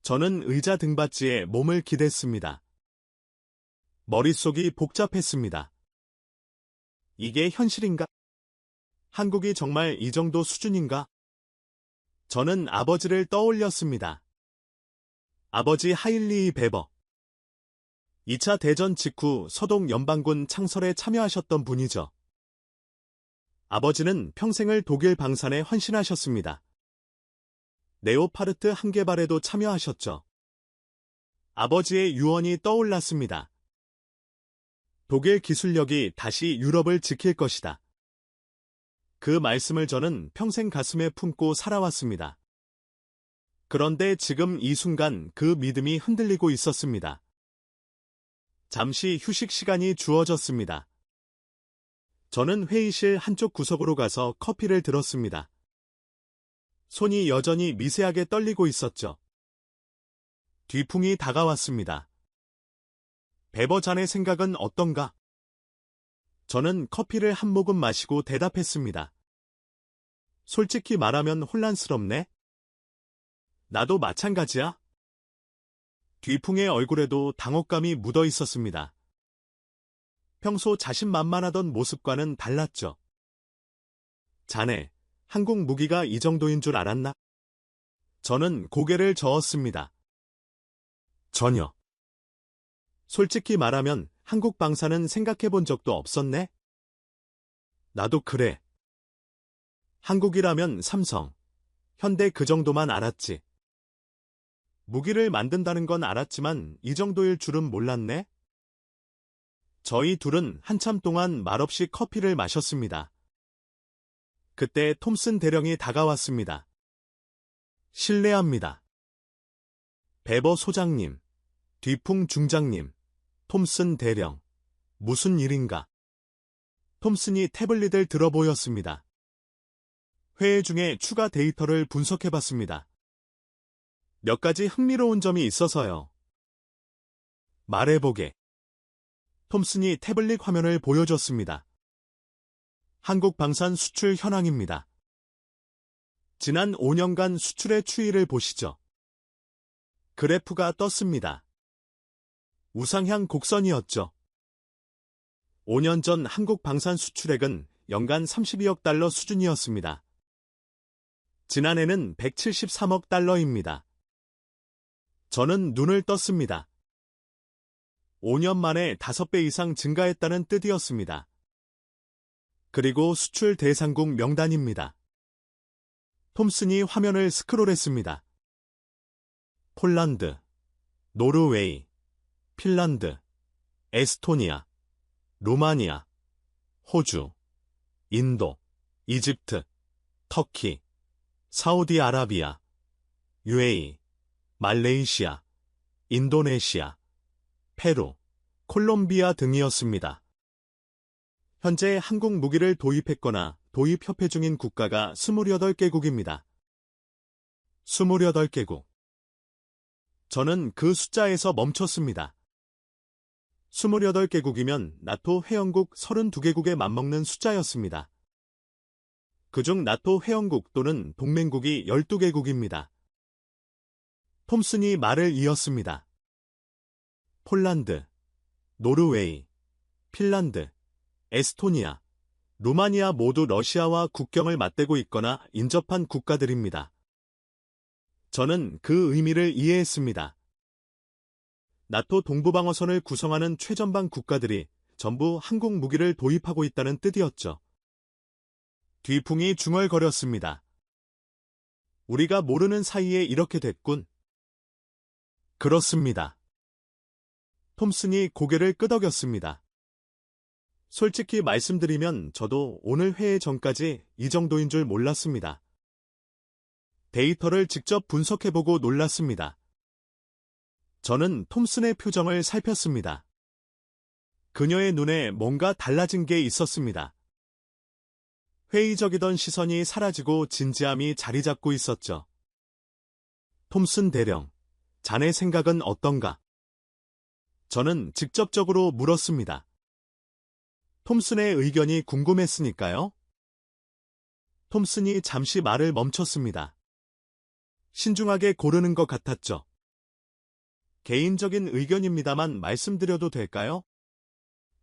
저는 의자 등받이에 몸을 기댔습니다. 머릿속이 복잡했습니다. 이게 현실인가? 한국이 정말 이 정도 수준인가? 저는 아버지를 떠올렸습니다. 아버지 하일리 베버. 2차 대전 직후 서독 연방군 창설에 참여하셨던 분이죠. 아버지는 평생을 독일 방산에 헌신하셨습니다. 레오파르트 한 개발에도 참여하셨죠. 아버지의 유언이 떠올랐습니다. 독일 기술력이 다시 유럽을 지킬 것이다. 그 말씀을 저는 평생 가슴에 품고 살아왔습니다. 그런데 지금 이 순간 그 믿음이 흔들리고 있었습니다. 잠시 휴식 시간이 주어졌습니다. 저는 회의실 한쪽 구석으로 가서 커피를 들었습니다. 손이 여전히 미세하게 떨리고 있었죠. 뒤풍이 다가왔습니다. 베버 자네 생각은 어떤가? 저는 커피를 한 모금 마시고 대답했습니다. 솔직히 말하면 혼란스럽네. 나도 마찬가지야. 뒤풍의 얼굴에도 당혹감이 묻어 있었습니다. 평소 자신만만하던 모습과는 달랐죠. 자네, 한국 무기가 이 정도인 줄 알았나? 저는 고개를 저었습니다. 전혀. 솔직히 말하면 한국 방사는 생각해 본 적도 없었네? 나도 그래. 한국이라면 삼성, 현대 그 정도만 알았지. 무기를 만든다는 건 알았지만 이 정도일 줄은 몰랐네? 저희 둘은 한참 동안 말없이 커피를 마셨습니다. 그때 톰슨 대령이 다가왔습니다. 실례합니다. 베버 소장님, 뒤풍 중장님, 톰슨 대령, 무슨 일인가? 톰슨이 태블릿을 들어 보였습니다. 회의 중에 추가 데이터를 분석해봤습니다. 몇 가지 흥미로운 점이 있어서요. 말해보게. 톰슨이 태블릿 화면을 보여줬습니다. 한국 방산 수출 현황입니다. 지난 5년간 수출의 추이를 보시죠. 그래프가 떴습니다. 우상향 곡선이었죠. 5년 전 한국 방산 수출액은 연간 32억 달러 수준이었습니다. 지난해는 173억 달러입니다. 저는 눈을 떴습니다. 5년 만에 5배 이상 증가했다는 뜻이었습니다. 그리고 수출 대상국 명단입니다. 톰슨이 화면을 스크롤했습니다. 폴란드, 노르웨이, 핀란드, 에스토니아, 루마니아, 호주, 인도, 이집트, 터키, 사우디아라비아, UAE, 말레이시아, 인도네시아, 페루, 콜롬비아 등이었습니다. 현재 한국 무기를 도입했거나 도입협회 중인 국가가 28개국입니다. 28개국. 저는 그 숫자에서 멈췄습니다. 28개국이면 나토 회원국 32개국에 맞먹는 숫자였습니다. 그중 나토 회원국 또는 동맹국이 12개국입니다. 톰슨이 말을 이었습니다. 폴란드, 노르웨이, 핀란드, 에스토니아, 루마니아 모두 러시아와 국경을 맞대고 있거나 인접한 국가들입니다. 저는 그 의미를 이해했습니다. 나토 동부방어선을 구성하는 최전방 국가들이 전부 한국 무기를 도입하고 있다는 뜻이었죠. 뒤풍이 중얼거렸습니다. 우리가 모르는 사이에 이렇게 됐군. 그렇습니다. 톰슨이 고개를 끄덕였습니다. 솔직히 말씀드리면 저도 오늘 회의 전까지 이 정도인 줄 몰랐습니다. 데이터를 직접 분석해보고 놀랐습니다. 저는 톰슨의 표정을 살폈습니다. 그녀의 눈에 뭔가 달라진 게 있었습니다. 회의적이던 시선이 사라지고 진지함이 자리 잡고 있었죠. 톰슨 대령, 자네 생각은 어떤가? 저는 직접적으로 물었습니다. 톰슨의 의견이 궁금했으니까요. 톰슨이 잠시 말을 멈췄습니다. 신중하게 고르는 것 같았죠. 개인적인 의견입니다만 말씀드려도 될까요?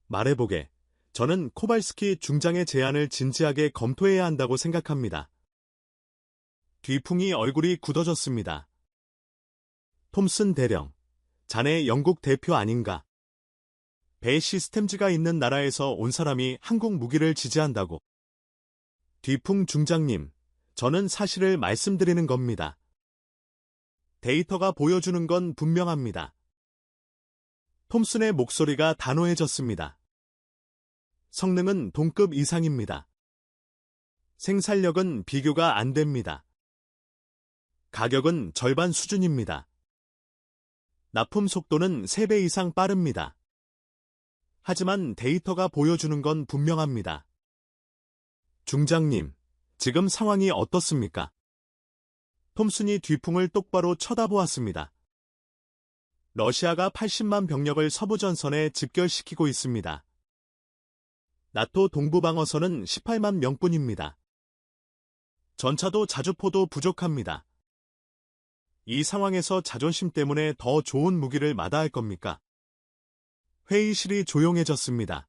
말해보게. 저는 코발스키 중장의 제안을 진지하게 검토해야 한다고 생각합니다. 뒤풍이 얼굴이 굳어졌습니다. 톰슨 대령, 자네 영국 대표 아닌가? 배 시스템즈가 있는 나라에서 온 사람이 한국 무기를 지지한다고. 뒤풍 중장님, 저는 사실을 말씀드리는 겁니다. 데이터가 보여주는 건 분명합니다. 톰슨의 목소리가 단호해졌습니다. 성능은 동급 이상입니다. 생산력은 비교가 안 됩니다. 가격은 절반 수준입니다. 납품 속도는 3배 이상 빠릅니다. 하지만 데이터가 보여주는 건 분명합니다. 중장님, 지금 상황이 어떻습니까? 톰슨이 뒤풍을 똑바로 쳐다보았습니다. 러시아가 80만 병력을 서부전선에 집결시키고 있습니다. 나토 동부방어선은 18만 명뿐입니다. 전차도 자주포도 부족합니다. 이 상황에서 자존심 때문에 더 좋은 무기를 마다할 겁니까? 회의실이 조용해졌습니다.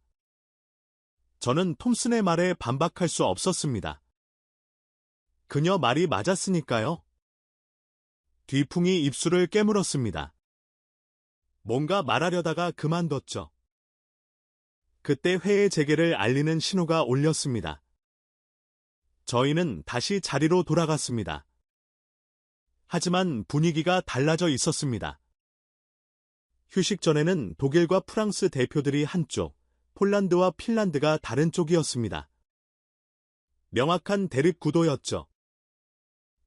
저는 톰슨의 말에 반박할 수 없었습니다. 그녀 말이 맞았으니까요. 뒤풍이 입술을 깨물었습니다. 뭔가 말하려다가 그만뒀죠. 그때 회의 재개를 알리는 신호가 울렸습니다. 저희는 다시 자리로 돌아갔습니다. 하지만 분위기가 달라져 있었습니다. 휴식 전에는 독일과 프랑스 대표들이 한쪽, 폴란드와 핀란드가 다른 쪽이었습니다. 명확한 대립 구도였죠.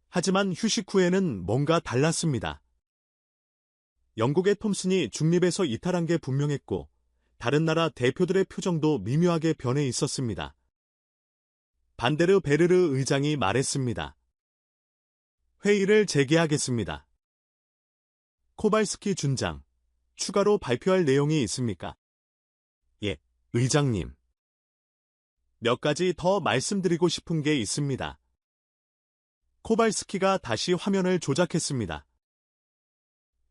하지만 휴식 후에는 뭔가 달랐습니다. 영국의 톰슨이 중립에서 이탈한 게 분명했고, 다른 나라 대표들의 표정도 미묘하게 변해 있었습니다. 반데르 베르르 의장이 말했습니다. 회의를 재개하겠습니다. 코발스키 준장, 추가로 발표할 내용이 있습니까? 예, 의장님. 몇 가지 더 말씀드리고 싶은 게 있습니다. 코발스키가 다시 화면을 조작했습니다.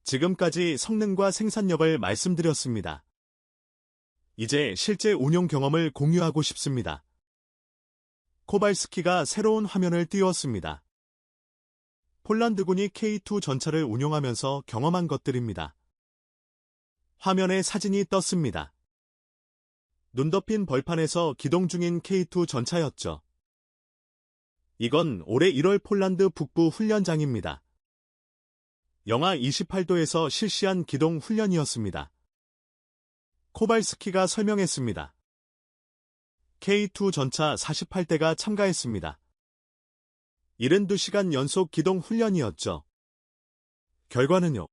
지금까지 성능과 생산력을 말씀드렸습니다. 이제 실제 운용 경험을 공유하고 싶습니다. 코발스키가 새로운 화면을 띄웠습니다. 폴란드군이 K2 전차를 운용하면서 경험한 것들입니다. 화면에 사진이 떴습니다. 눈 덮인 벌판에서 기동 중인 K2 전차였죠. 이건 올해 1월 폴란드 북부 훈련장입니다. 영하 28도에서 실시한 기동 훈련이었습니다. 코발스키가 설명했습니다. K2 전차 48대가 참가했습니다. 72시간 연속 기동 훈련이었죠. 결과는요?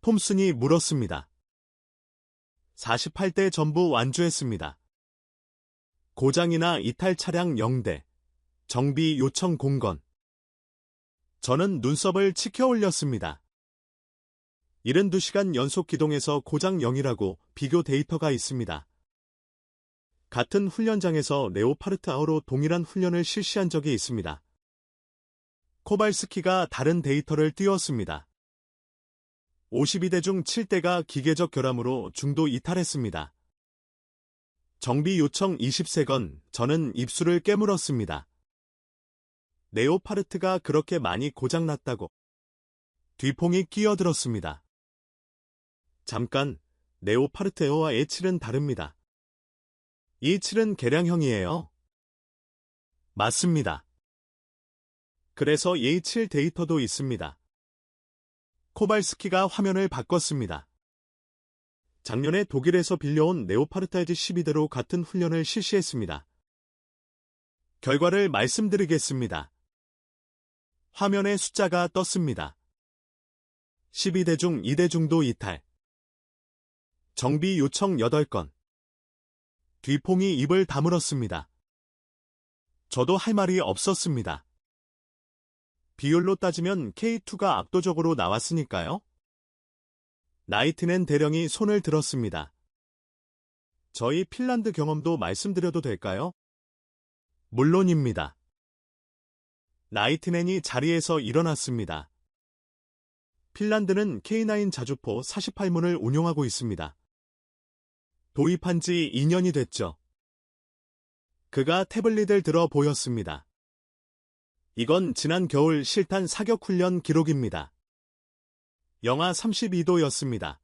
톰슨이 물었습니다. 48대 전부 완주했습니다. 고장이나 이탈 차량 0대, 정비 요청 공건. 저는 눈썹을 치켜 올렸습니다. 72시간 연속 기동에서 고장 0이라고 비교 데이터가 있습니다. 같은 훈련장에서 레오파르트 아우로 동일한 훈련을 실시한 적이 있습니다. 코발스키가 다른 데이터를 띄웠습니다. 52대 중 7대가 기계적 결함으로 중도 이탈했습니다. 정비 요청 20세건, 저는 입술을 깨물었습니다. 레오파르트가 그렇게 많이 고장났다고. 뒤풍이 끼어들었습니다. 잠깐, 레오파르트와 A7은 다릅니다. E7은 개량형이에요. 맞습니다. 그래서 A7 데이터도 있습니다. 코발스키가 화면을 바꿨습니다. 작년에 독일에서 빌려온 네오파르타이즈 12대로 같은 훈련을 실시했습니다. 결과를 말씀드리겠습니다. 화면에 숫자가 떴습니다. 12대 중 2대 중도 이탈. 정비 요청 8건. 뒤퐁이 입을 다물었습니다. 저도 할 말이 없었습니다. 비율로 따지면 K2가 압도적으로 나왔으니까요. 나이트넨 대령이 손을 들었습니다. 저희 핀란드 경험도 말씀드려도 될까요? 물론입니다. 나이트넨이 자리에서 일어났습니다. 핀란드는 K9 자주포 48문을 운용하고 있습니다. 도입한 지 2년이 됐죠. 그가 태블릿을 들어 보였습니다. 이건 지난 겨울 실탄 사격 훈련 기록입니다. 영하 32도였습니다.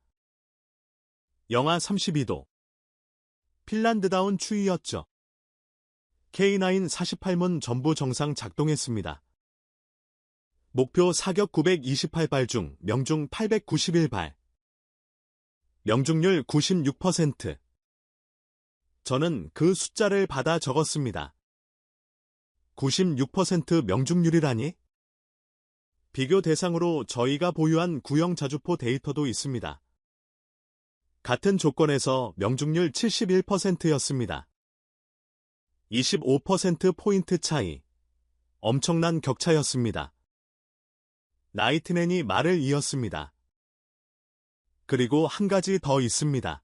영하 32도. 핀란드다운 추위였죠. K9 48문 전부 정상 작동했습니다. 목표 사격 928발 중 명중 891발. 명중률 96%. 저는 그 숫자를 받아 적었습니다. 96% 명중률이라니? 비교 대상으로 저희가 보유한 구형 자주포 데이터도 있습니다. 같은 조건에서 명중률 71%였습니다. 25%포인트 차이. 엄청난 격차였습니다. 나이트넨이 말을 이었습니다. 그리고 한 가지 더 있습니다.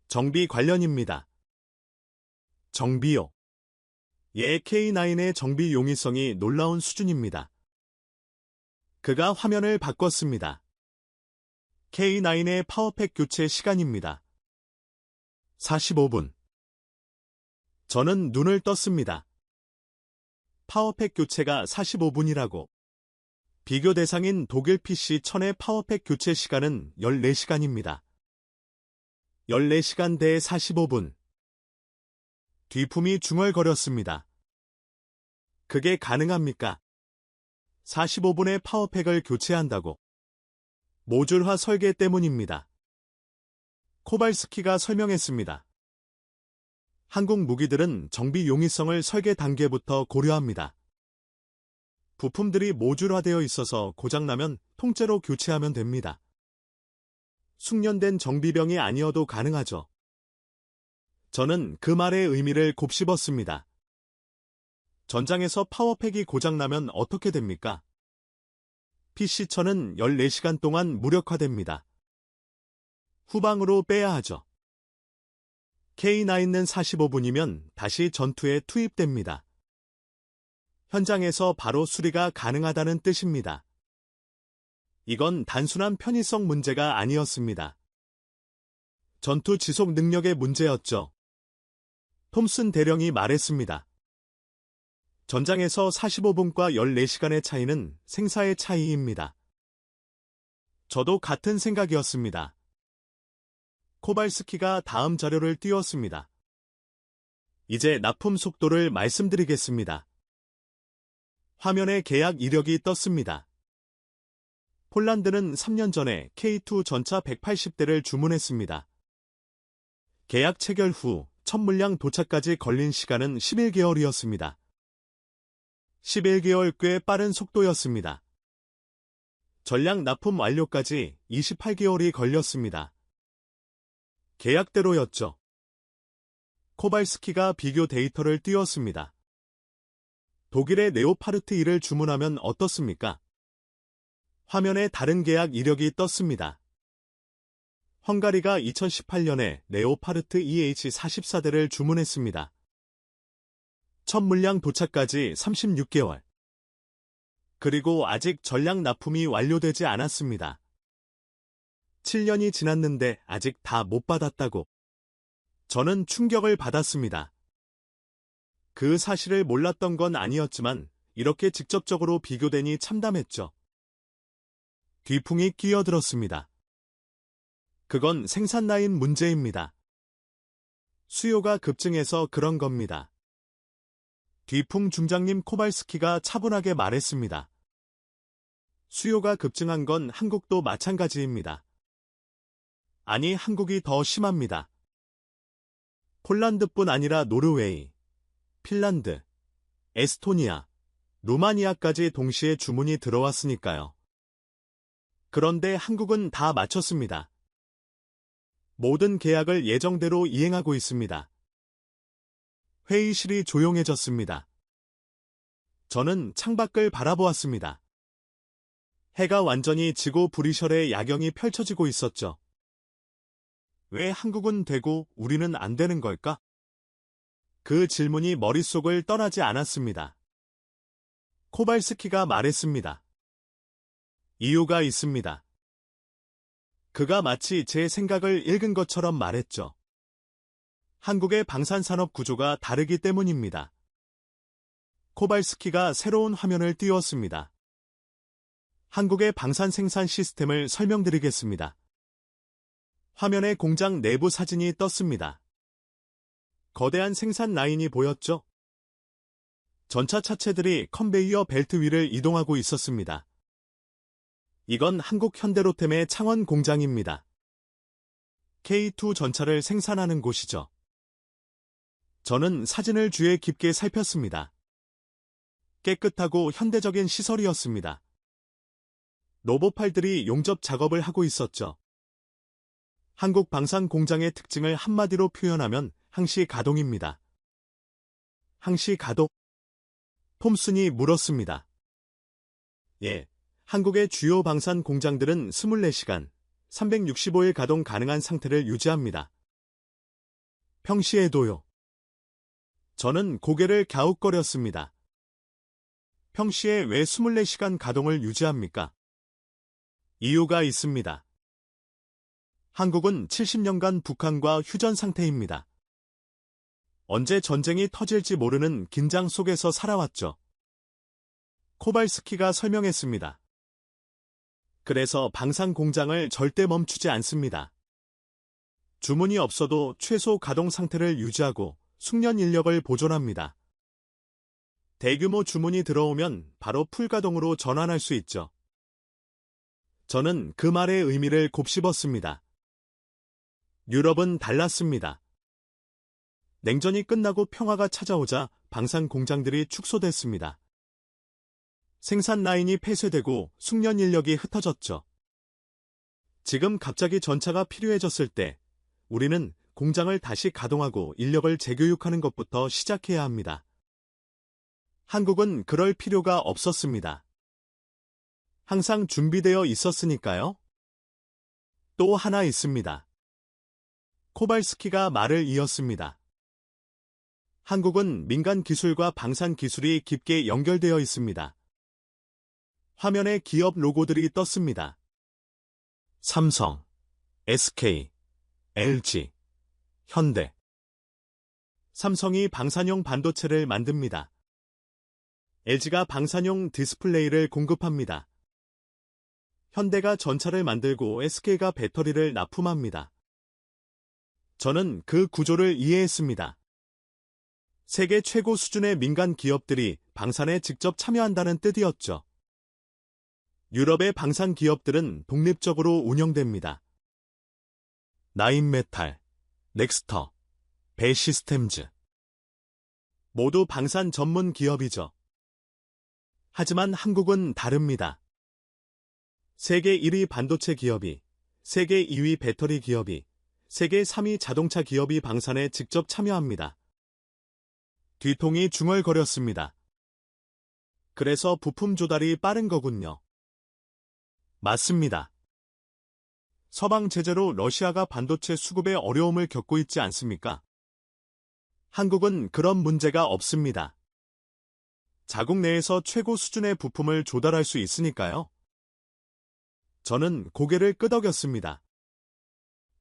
정비 관련입니다. 정비요. K9의 정비 용이성이 놀라운 수준입니다. 그가 화면을 바꿨습니다. K9의 파워팩 교체 시간입니다. 45분. 저는 눈을 떴습니다. 파워팩 교체가 45분이라고. 비교 대상인 독일 PC-1000의 파워팩 교체 시간은 14시간입니다. 14시간 대 45분. 뒤품이 중얼거렸습니다. 그게 가능합니까? 45분의 파워팩을 교체한다고. 모듈화 설계 때문입니다. 코발스키가 설명했습니다. 한국 무기들은 정비 용이성을 설계 단계부터 고려합니다. 부품들이 모듈화되어 있어서 고장나면 통째로 교체하면 됩니다. 숙련된 정비병이 아니어도 가능하죠. 저는 그 말의 의미를 곱씹었습니다. 전장에서 파워팩이 고장나면 어떻게 됩니까? PC-1000은 14시간 동안 무력화됩니다. 후방으로 빼야 하죠. K9는 45분이면 다시 전투에 투입됩니다. 현장에서 바로 수리가 가능하다는 뜻입니다. 이건 단순한 편의성 문제가 아니었습니다. 전투 지속 능력의 문제였죠. 톰슨 대령이 말했습니다. 전장에서 45분과 14시간의 차이는 생사의 차이입니다. 저도 같은 생각이었습니다. 코발스키가 다음 자료를 띄웠습니다. 이제 납품 속도를 말씀드리겠습니다. 화면에 계약 이력이 떴습니다. 폴란드는 3년 전에 K2 전차 180대를 주문했습니다. 계약 체결 후 첫 물량 도착까지 걸린 시간은 11개월이었습니다. 11개월 꽤 빠른 속도였습니다. 전량 납품 완료까지 28개월이 걸렸습니다. 계약대로였죠. 코발스키가 비교 데이터를 띄웠습니다. 독일의 네오파르트 2를 주문하면 어떻습니까? 화면에 다른 계약 이력이 떴습니다. 헝가리가 2018년에 네오파르트 EH44대를 주문했습니다. 첫 물량 도착까지 36개월. 그리고 아직 전량 납품이 완료되지 않았습니다. 7년이 지났는데 아직 다 못 받았다고. 저는 충격을 받았습니다. 그 사실을 몰랐던 건 아니었지만 이렇게 직접적으로 비교되니 참담했죠. 뒤풍이 끼어들었습니다. 그건 생산 라인 문제입니다. 수요가 급증해서 그런 겁니다. 뒤풍 중장님 코발스키가 차분하게 말했습니다. 수요가 급증한 건 한국도 마찬가지입니다. 아니, 한국이 더 심합니다. 폴란드뿐 아니라 노르웨이, 핀란드, 에스토니아, 루마니아까지 동시에 주문이 들어왔으니까요. 그런데 한국은 다 마쳤습니다. 모든 계약을 예정대로 이행하고 있습니다. 회의실이 조용해졌습니다. 저는 창밖을 바라보았습니다. 해가 완전히 지고 브리셜의 야경이 펼쳐지고 있었죠. 왜 한국은 되고 우리는 안 되는 걸까? 그 질문이 머릿속을 떠나지 않았습니다. 코발스키가 말했습니다. 이유가 있습니다. 그가 마치 제 생각을 읽은 것처럼 말했죠. 한국의 방산산업 구조가 다르기 때문입니다. 코발스키가 새로운 화면을 띄웠습니다. 한국의 방산 생산 시스템을 설명드리겠습니다. 화면에 공장 내부 사진이 떴습니다. 거대한 생산 라인이 보였죠? 전차 차체들이 컨베이어 벨트 위를 이동하고 있었습니다. 이건 한국 현대로템의 창원 공장입니다. K2 전차를 생산하는 곳이죠. 저는 사진을 주의 깊게 살폈습니다. 깨끗하고 현대적인 시설이었습니다. 로봇팔들이 용접 작업을 하고 있었죠. 한국 방산 공장의 특징을 한마디로 표현하면 항시 가동입니다. 항시 가동? 톰슨이 물었습니다. 예, 한국의 주요 방산 공장들은 24시간, 365일 가동 가능한 상태를 유지합니다. 평시에도요. 저는 고개를 갸웃거렸습니다. 평시에 왜 24시간 가동을 유지합니까? 이유가 있습니다. 한국은 70년간 북한과 휴전 상태입니다. 언제 전쟁이 터질지 모르는 긴장 속에서 살아왔죠. 코발스키가 설명했습니다. 그래서 방산 공장을 절대 멈추지 않습니다. 주문이 없어도 최소 가동 상태를 유지하고 숙련 인력을 보존합니다. 대규모 주문이 들어오면 바로 풀가동으로 전환할 수 있죠. 저는 그 말의 의미를 곱씹었습니다. 유럽은 달랐습니다. 냉전이 끝나고 평화가 찾아오자 방산 공장들이 축소됐습니다. 생산 라인이 폐쇄되고 숙련 인력이 흩어졌죠. 지금 갑자기 전차가 필요해졌을 때 우리는 공장을 다시 가동하고 인력을 재교육하는 것부터 시작해야 합니다. 한국은 그럴 필요가 없었습니다. 항상 준비되어 있었으니까요. 또 하나 있습니다. 코발스키가 말을 이었습니다. 한국은 민간 기술과 방산 기술이 깊게 연결되어 있습니다. 화면에 기업 로고들이 떴습니다. 삼성, SK, LG, 현대. 삼성이 방산용 반도체를 만듭니다. LG가 방산용 디스플레이를 공급합니다. 현대가 전차를 만들고 SK가 배터리를 납품합니다. 저는 그 구조를 이해했습니다. 세계 최고 수준의 민간 기업들이 방산에 직접 참여한다는 뜻이었죠. 유럽의 방산 기업들은 독립적으로 운영됩니다. 나인메탈, 넥스터, 베시스템즈. 모두 방산 전문 기업이죠. 하지만 한국은 다릅니다. 세계 1위 반도체 기업이, 세계 2위 배터리 기업이, 세계 3위 자동차 기업이 방산에 직접 참여합니다. 뒤통이 중얼거렸습니다. 그래서 부품 조달이 빠른 거군요. 맞습니다. 서방 제재로 러시아가 반도체 수급에 어려움을 겪고 있지 않습니까? 한국은 그런 문제가 없습니다. 자국 내에서 최고 수준의 부품을 조달할 수 있으니까요. 저는 고개를 끄덕였습니다.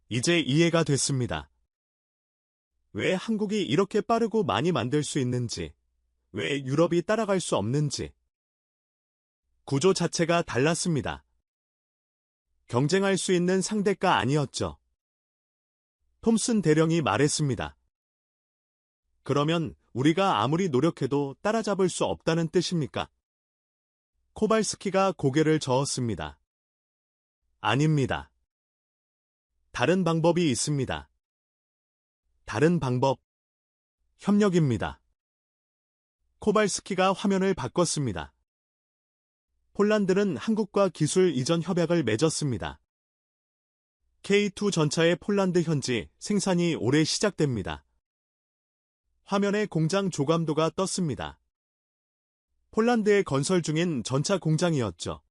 이제 이해가 됐습니다. 왜 한국이 이렇게 빠르고 많이 만들 수 있는지, 왜 유럽이 따라갈 수 없는지. 구조 자체가 달랐습니다. 경쟁할 수 있는 상대가 아니었죠. 톰슨 대령이 말했습니다. 그러면 우리가 아무리 노력해도 따라잡을 수 없다는 뜻입니까? 코발스키가 고개를 저었습니다. 아닙니다. 다른 방법이 있습니다. 다른 방법. 협력입니다. 코발스키가 화면을 바꿨습니다. 폴란드는 한국과 기술 이전 협약을 맺었습니다. K2 전차의 폴란드 현지 생산이 올해 시작됩니다. 화면에 공장 조감도가 떴습니다. 폴란드에 건설 중인 전차 공장이었죠.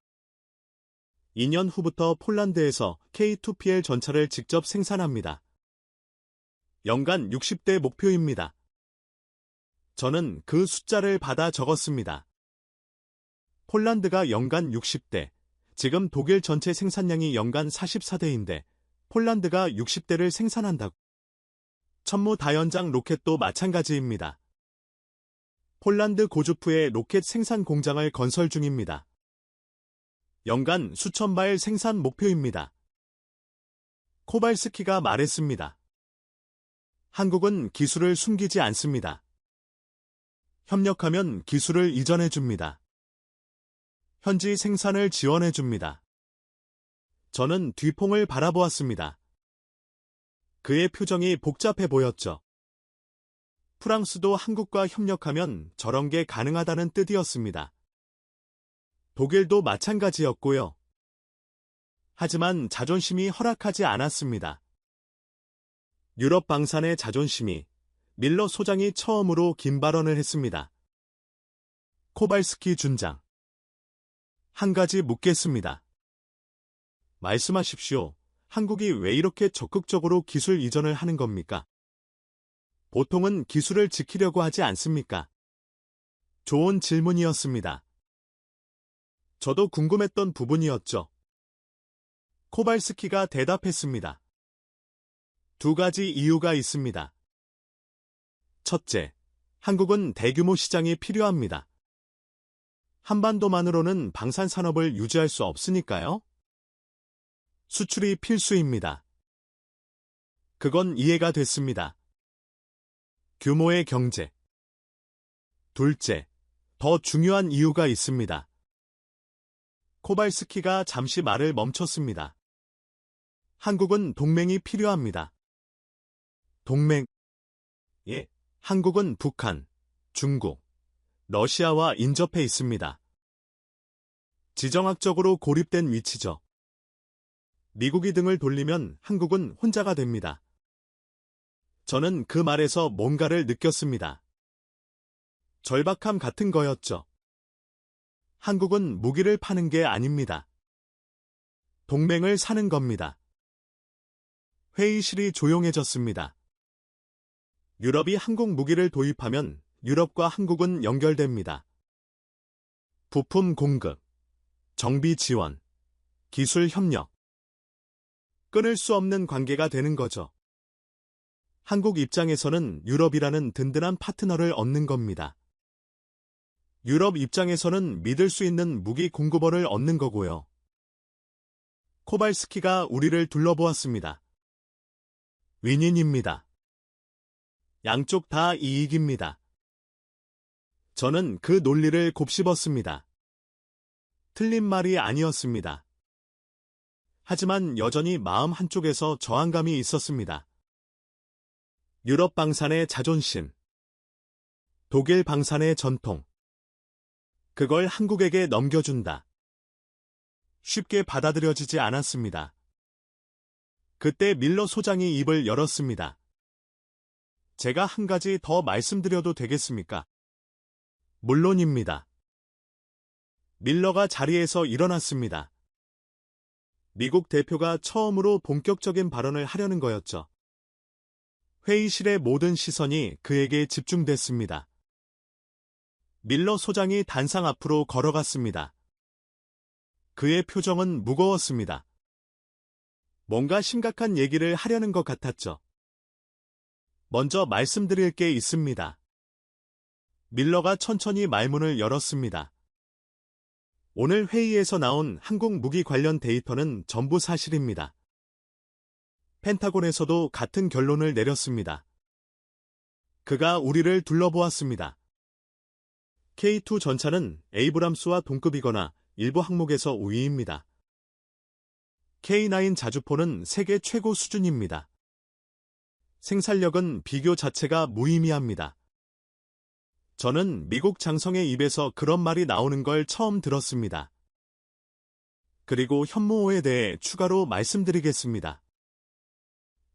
2년 후부터 폴란드에서 K2PL 전차를 직접 생산합니다. 연간 60대 목표입니다. 저는 그 숫자를 받아 적었습니다. 폴란드가 연간 60대, 지금 독일 전체 생산량이 연간 44대인데 폴란드가 60대를 생산한다고. 천무다연장 로켓도 마찬가지입니다. 폴란드 고주프에 로켓 생산 공장을 건설 중입니다. 연간 수천 발 생산 목표입니다. 코발스키가 말했습니다. 한국은 기술을 숨기지 않습니다. 협력하면 기술을 이전해 줍니다. 현지 생산을 지원해 줍니다. 저는 뒤통을 바라보았습니다. 그의 표정이 복잡해 보였죠. 프랑스도 한국과 협력하면 저런 게 가능하다는 뜻이었습니다. 독일도 마찬가지였고요. 하지만 자존심이 허락하지 않았습니다. 유럽 방산의 자존심이 밀러 소장이 처음으로 긴 발언을 했습니다. 코발스키 준장. 한 가지 묻겠습니다. 말씀하십시오. 한국이 왜 이렇게 적극적으로 기술 이전을 하는 겁니까? 보통은 기술을 지키려고 하지 않습니까? 좋은 질문이었습니다. 저도 궁금했던 부분이었죠. 코발스키가 대답했습니다. 두 가지 이유가 있습니다. 첫째, 한국은 대규모 시장이 필요합니다. 한반도만으로는 방산 산업을 유지할 수 없으니까요. 수출이 필수입니다. 그건 이해가 됐습니다. 규모의 경제. 둘째, 더 중요한 이유가 있습니다. 코발스키가 잠시 말을 멈췄습니다. 한국은 동맹이 필요합니다. 동맹. 예, 한국은 북한, 중국, 러시아와 인접해 있습니다. 지정학적으로 고립된 위치죠. 미국이 등을 돌리면 한국은 혼자가 됩니다. 저는 그 말에서 뭔가를 느꼈습니다. 절박함 같은 거였죠. 한국은 무기를 파는 게 아닙니다. 동맹을 사는 겁니다. 회의실이 조용해졌습니다. 유럽이 한국 무기를 도입하면 유럽과 한국은 연결됩니다. 부품 공급, 정비 지원, 기술 협력. 끊을 수 없는 관계가 되는 거죠. 한국 입장에서는 유럽이라는 든든한 파트너를 얻는 겁니다. 유럽 입장에서는 믿을 수 있는 무기 공급원을 얻는 거고요. 코발스키가 우리를 둘러보았습니다. 윈윈입니다. 양쪽 다 이익입니다. 저는 그 논리를 곱씹었습니다. 틀린 말이 아니었습니다. 하지만 여전히 마음 한쪽에서 저항감이 있었습니다. 유럽 방산의 자존심, 독일 방산의 전통, 그걸 한국에게 넘겨준다. 쉽게 받아들여지지 않았습니다. 그때 밀러 소장이 입을 열었습니다. 제가 한 가지 더 말씀드려도 되겠습니까? 물론입니다. 밀러가 자리에서 일어났습니다. 미국 대표가 처음으로 본격적인 발언을 하려는 거였죠. 회의실의 모든 시선이 그에게 집중됐습니다. 밀러 소장이 단상 앞으로 걸어갔습니다. 그의 표정은 무거웠습니다. 뭔가 심각한 얘기를 하려는 것 같았죠. 먼저 말씀드릴 게 있습니다. 밀러가 천천히 말문을 열었습니다. 오늘 회의에서 나온 한국 무기 관련 데이터는 전부 사실입니다. 펜타곤에서도 같은 결론을 내렸습니다. 그가 우리를 둘러보았습니다. K2 전차는 에이브람스와 동급이거나 일부 항목에서 우위입니다. K9 자주포는 세계 최고 수준입니다. 생산력은 비교 자체가 무의미합니다. 저는 미국 장성의 입에서 그런 말이 나오는 걸 처음 들었습니다. 그리고 현무호에 대해 추가로 말씀드리겠습니다.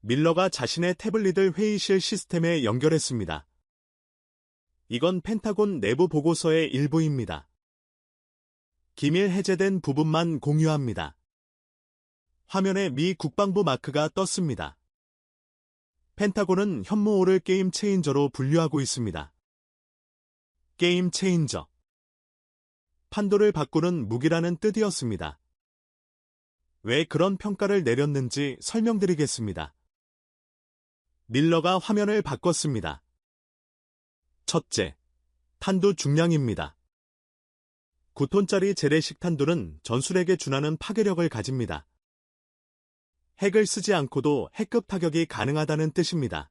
밀러가 자신의 태블릿을 회의실 시스템에 연결했습니다. 이건 펜타곤 내부 보고서의 일부입니다. 기밀 해제된 부분만 공유합니다. 화면에 미 국방부 마크가 떴습니다. 펜타곤은 현무호를 게임 체인저로 분류하고 있습니다. 게임 체인저. 판도를 바꾸는 무기라는 뜻이었습니다. 왜 그런 평가를 내렸는지 설명드리겠습니다. 밀러가 화면을 바꿨습니다. 첫째, 탄두 중량입니다. 9톤짜리 재래식 탄두는 전술핵에 준하는 파괴력을 가집니다. 핵을 쓰지 않고도 핵급 타격이 가능하다는 뜻입니다.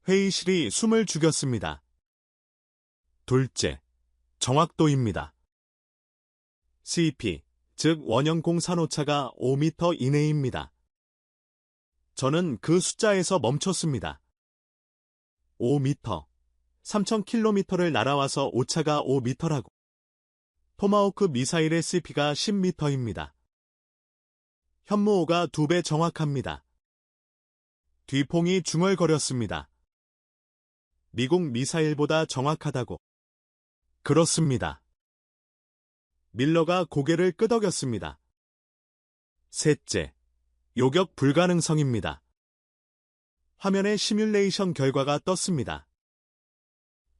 회의실이 숨을 죽였습니다. 둘째, 정확도입니다. CP, 즉 원형 공산오차가 5m 이내입니다. 저는 그 숫자에서 멈췄습니다. 5m, 3,000km를 날아와서 오차가 5m라고. 토마호크 미사일의 CP가 10m입니다. 현무호가 2배 정확합니다. 뒤퐁이 중얼거렸습니다. 미국 미사일보다 정확하다고. 그렇습니다. 밀러가 고개를 끄덕였습니다. 셋째, 요격 불가능성입니다. 화면에 시뮬레이션 결과가 떴습니다.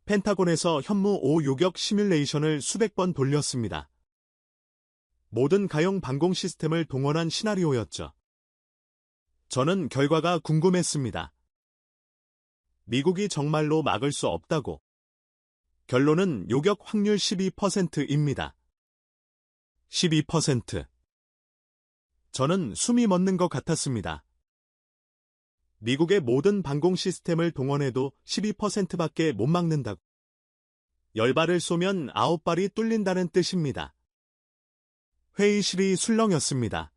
펜타곤에서 현무 5 요격 시뮬레이션을 수백 번 돌렸습니다. 모든 가용 방공 시스템을 동원한 시나리오였죠. 저는 결과가 궁금했습니다. 미국이 정말로 막을 수 없다고. 결론은 요격 확률 12%입니다. 12%. 저는 숨이 멎는 것 같았습니다. 미국의 모든 방공 시스템을 동원해도 12%밖에 못 막는다고. 10발을 쏘면 9발이 뚫린다는 뜻입니다. 회의실이 술렁였습니다.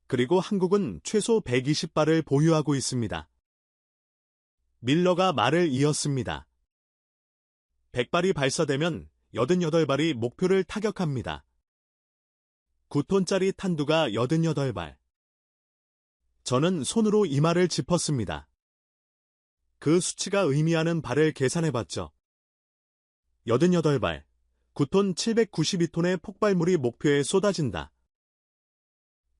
그리고 한국은 최소 120발을 보유하고 있습니다. 밀러가 말을 이었습니다. 100발이 발사되면 88발이 목표를 타격합니다. 9톤짜리 탄두가 88발. 저는 손으로 이마를 짚었습니다. 그 수치가 의미하는 발을 계산해봤죠. 88발, 9톤 792톤의 폭발물이 목표에 쏟아진다.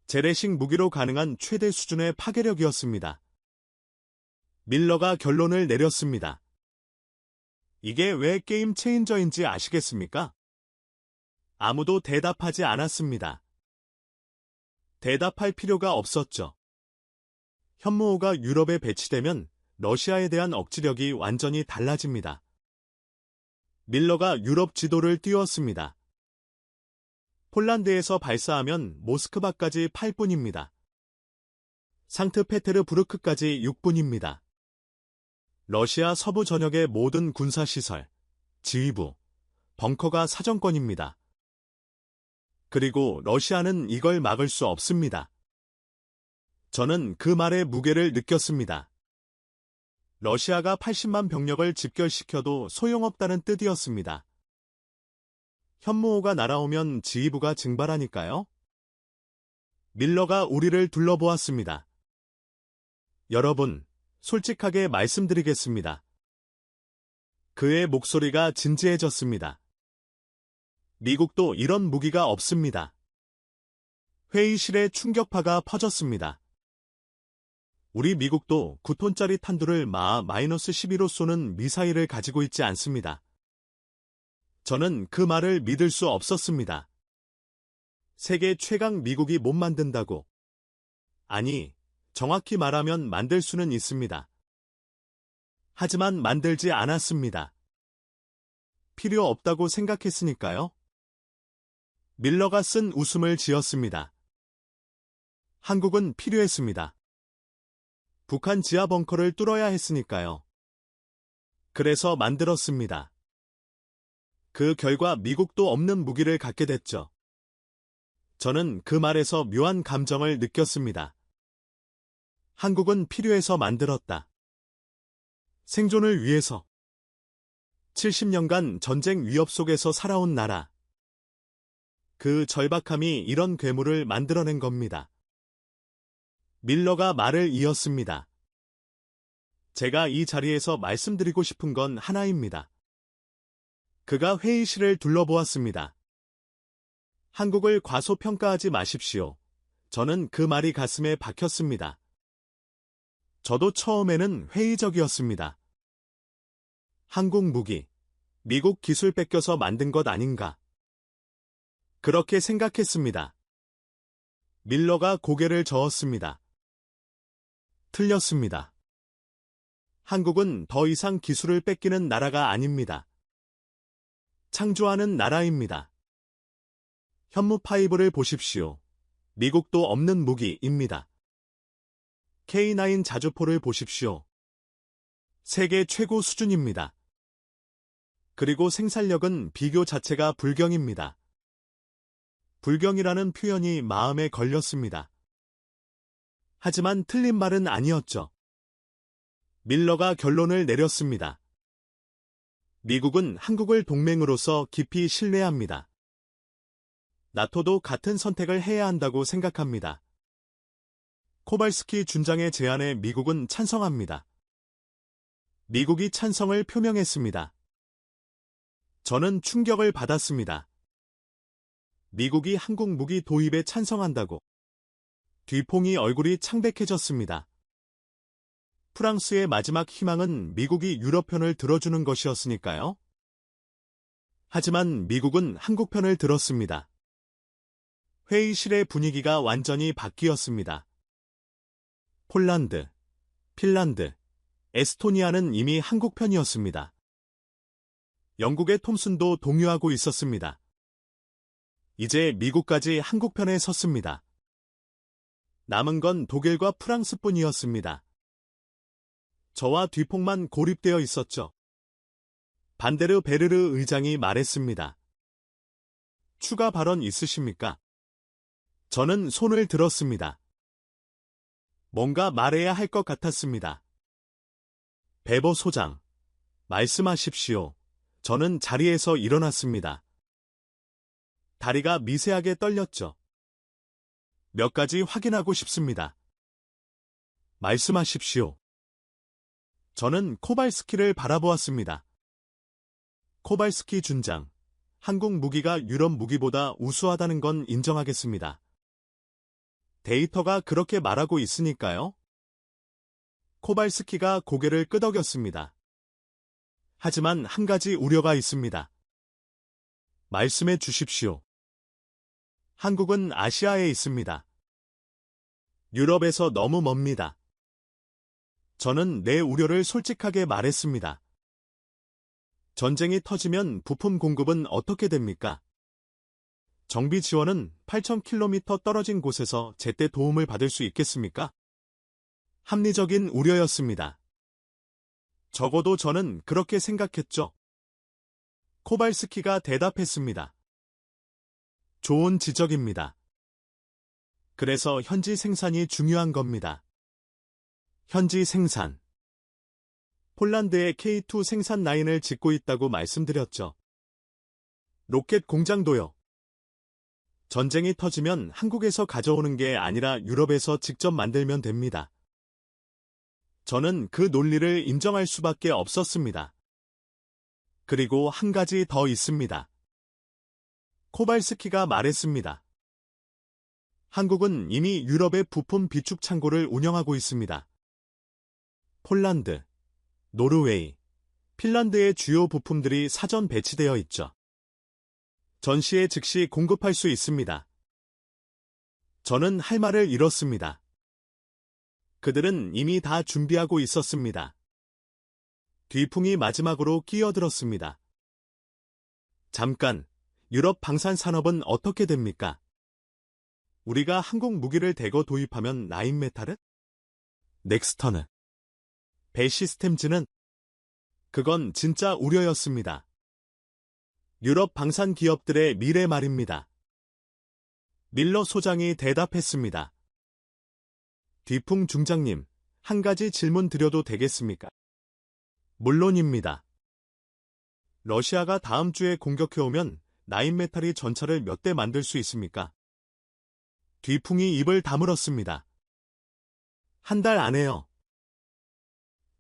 재래식 무기로 가능한 최대 수준의 파괴력이었습니다. 밀러가 결론을 내렸습니다. 이게 왜 게임 체인저인지 아시겠습니까? 아무도 대답하지 않았습니다. 대답할 필요가 없었죠. 현무호가 유럽에 배치되면 러시아에 대한 억지력이 완전히 달라집니다. 밀러가 유럽 지도를 띄웠습니다. 폴란드에서 발사하면 모스크바까지 8분입니다. 상트페테르부르크까지 6분입니다. 러시아 서부 전역의 모든 군사시설, 지휘부, 벙커가 사정권입니다. 그리고 러시아는 이걸 막을 수 없습니다. 저는 그 말의 무게를 느꼈습니다. 러시아가 80만 병력을 집결시켜도 소용없다는 뜻이었습니다. 현무호가 날아오면 지휘부가 증발하니까요. 밀러가 우리를 둘러보았습니다. 여러분, 솔직하게 말씀드리겠습니다. 그의 목소리가 진지해졌습니다. 미국도 이런 무기가 없습니다. 회의실에 충격파가 퍼졌습니다. 우리 미국도 9톤짜리 탄두를 마하 -12로 쏘는 미사일을 가지고 있지 않습니다. 저는 그 말을 믿을 수 없었습니다. 세계 최강 미국이 못 만든다고. 아니, 정확히 말하면 만들 수는 있습니다. 하지만 만들지 않았습니다. 필요 없다고 생각했으니까요. 밀러가 쓴 웃음을 지었습니다. 한국은 필요했습니다. 북한 지하 벙커를 뚫어야 했으니까요. 그래서 만들었습니다. 그 결과 미국도 없는 무기를 갖게 됐죠. 저는 그 말에서 묘한 감정을 느꼈습니다. 한국은 필요해서 만들었다. 생존을 위해서. 70년간 전쟁 위협 속에서 살아온 나라. 그 절박함이 이런 괴물을 만들어낸 겁니다. 밀러가 말을 이었습니다. 제가 이 자리에서 말씀드리고 싶은 건 하나입니다. 그가 회의실을 둘러보았습니다. 한국을 과소평가하지 마십시오. 저는 그 말이 가슴에 박혔습니다. 저도 처음에는 회의적이었습니다. 한국 무기, 미국 기술 뺏겨서 만든 것 아닌가. 그렇게 생각했습니다. 밀러가 고개를 저었습니다. 틀렸습니다. 한국은 더 이상 기술을 뺏기는 나라가 아닙니다. 창조하는 나라입니다. 현무5를 보십시오. 미국도 없는 무기입니다. K9 자주포를 보십시오. 세계 최고 수준입니다. 그리고 생산력은 비교 자체가 불경입니다. 불경이라는 표현이 마음에 걸렸습니다. 하지만 틀린 말은 아니었죠. 밀러가 결론을 내렸습니다. 미국은 한국을 동맹으로서 깊이 신뢰합니다. 나토도 같은 선택을 해야 한다고 생각합니다. 코발스키 준장의 제안에 미국은 찬성합니다. 미국이 찬성을 표명했습니다. 저는 충격을 받았습니다. 미국이 한국 무기 도입에 찬성한다고. 뒤퐁이 얼굴이 창백해졌습니다. 프랑스의 마지막 희망은 미국이 유럽 편을 들어주는 것이었으니까요. 하지만 미국은 한국 편을 들었습니다. 회의실의 분위기가 완전히 바뀌었습니다. 폴란드, 핀란드, 에스토니아는 이미 한국 편이었습니다. 영국의 톰슨도 동요하고 있었습니다. 이제 미국까지 한국 편에 섰습니다. 남은 건 독일과 프랑스뿐이었습니다. 저와 뒤퐁만 고립되어 있었죠. 반데르 베르르 의장이 말했습니다. 추가 발언 있으십니까? 저는 손을 들었습니다. 뭔가 말해야 할 것 같았습니다. 베버 소장, 말씀하십시오. 저는 자리에서 일어났습니다. 다리가 미세하게 떨렸죠. 몇 가지 확인하고 싶습니다. 말씀하십시오. 저는 코발스키를 바라보았습니다. 코발스키 준장, 한국 무기가 유럽 무기보다 우수하다는 건 인정하겠습니다. 데이터가 그렇게 말하고 있으니까요. 코발스키가 고개를 끄덕였습니다. 하지만 한 가지 우려가 있습니다. 말씀해 주십시오. 한국은 아시아에 있습니다. 유럽에서 너무 멉니다. 저는 내 우려를 솔직하게 말했습니다. 전쟁이 터지면 부품 공급은 어떻게 됩니까? 정비 지원은 8,000km 떨어진 곳에서 제때 도움을 받을 수 있겠습니까? 합리적인 우려였습니다. 적어도 저는 그렇게 생각했죠. 코발스키가 대답했습니다. 좋은 지적입니다. 그래서 현지 생산이 중요한 겁니다. 현지 생산. 폴란드에 K2 생산 라인을 짓고 있다고 말씀드렸죠. 로켓 공장도요. 전쟁이 터지면 한국에서 가져오는 게 아니라 유럽에서 직접 만들면 됩니다. 저는 그 논리를 인정할 수밖에 없었습니다. 그리고 한 가지 더 있습니다. 코발스키가 말했습니다. 한국은 이미 유럽의 부품 비축 창고를 운영하고 있습니다. 폴란드, 노르웨이, 핀란드의 주요 부품들이 사전 배치되어 있죠. 전시에 즉시 공급할 수 있습니다. 저는 할 말을 잃었습니다. 그들은 이미 다 준비하고 있었습니다. 뒤풍이 마지막으로 끼어들었습니다. 잠깐, 유럽 방산 산업은 어떻게 됩니까? 우리가 한국 무기를 대거 도입하면 라인메탈은? 넥스터는? 배 시스템즈는? 그건 진짜 우려였습니다. 유럽 방산 기업들의 미래 말입니다. 밀러 소장이 대답했습니다. 뒤풍 중장님, 한 가지 질문 드려도 되겠습니까? 물론입니다. 러시아가 다음 주에 공격해오면 나인메탈이 전차를 몇 대 만들 수 있습니까? 뒤풍이 입을 다물었습니다. 한 달 안에요.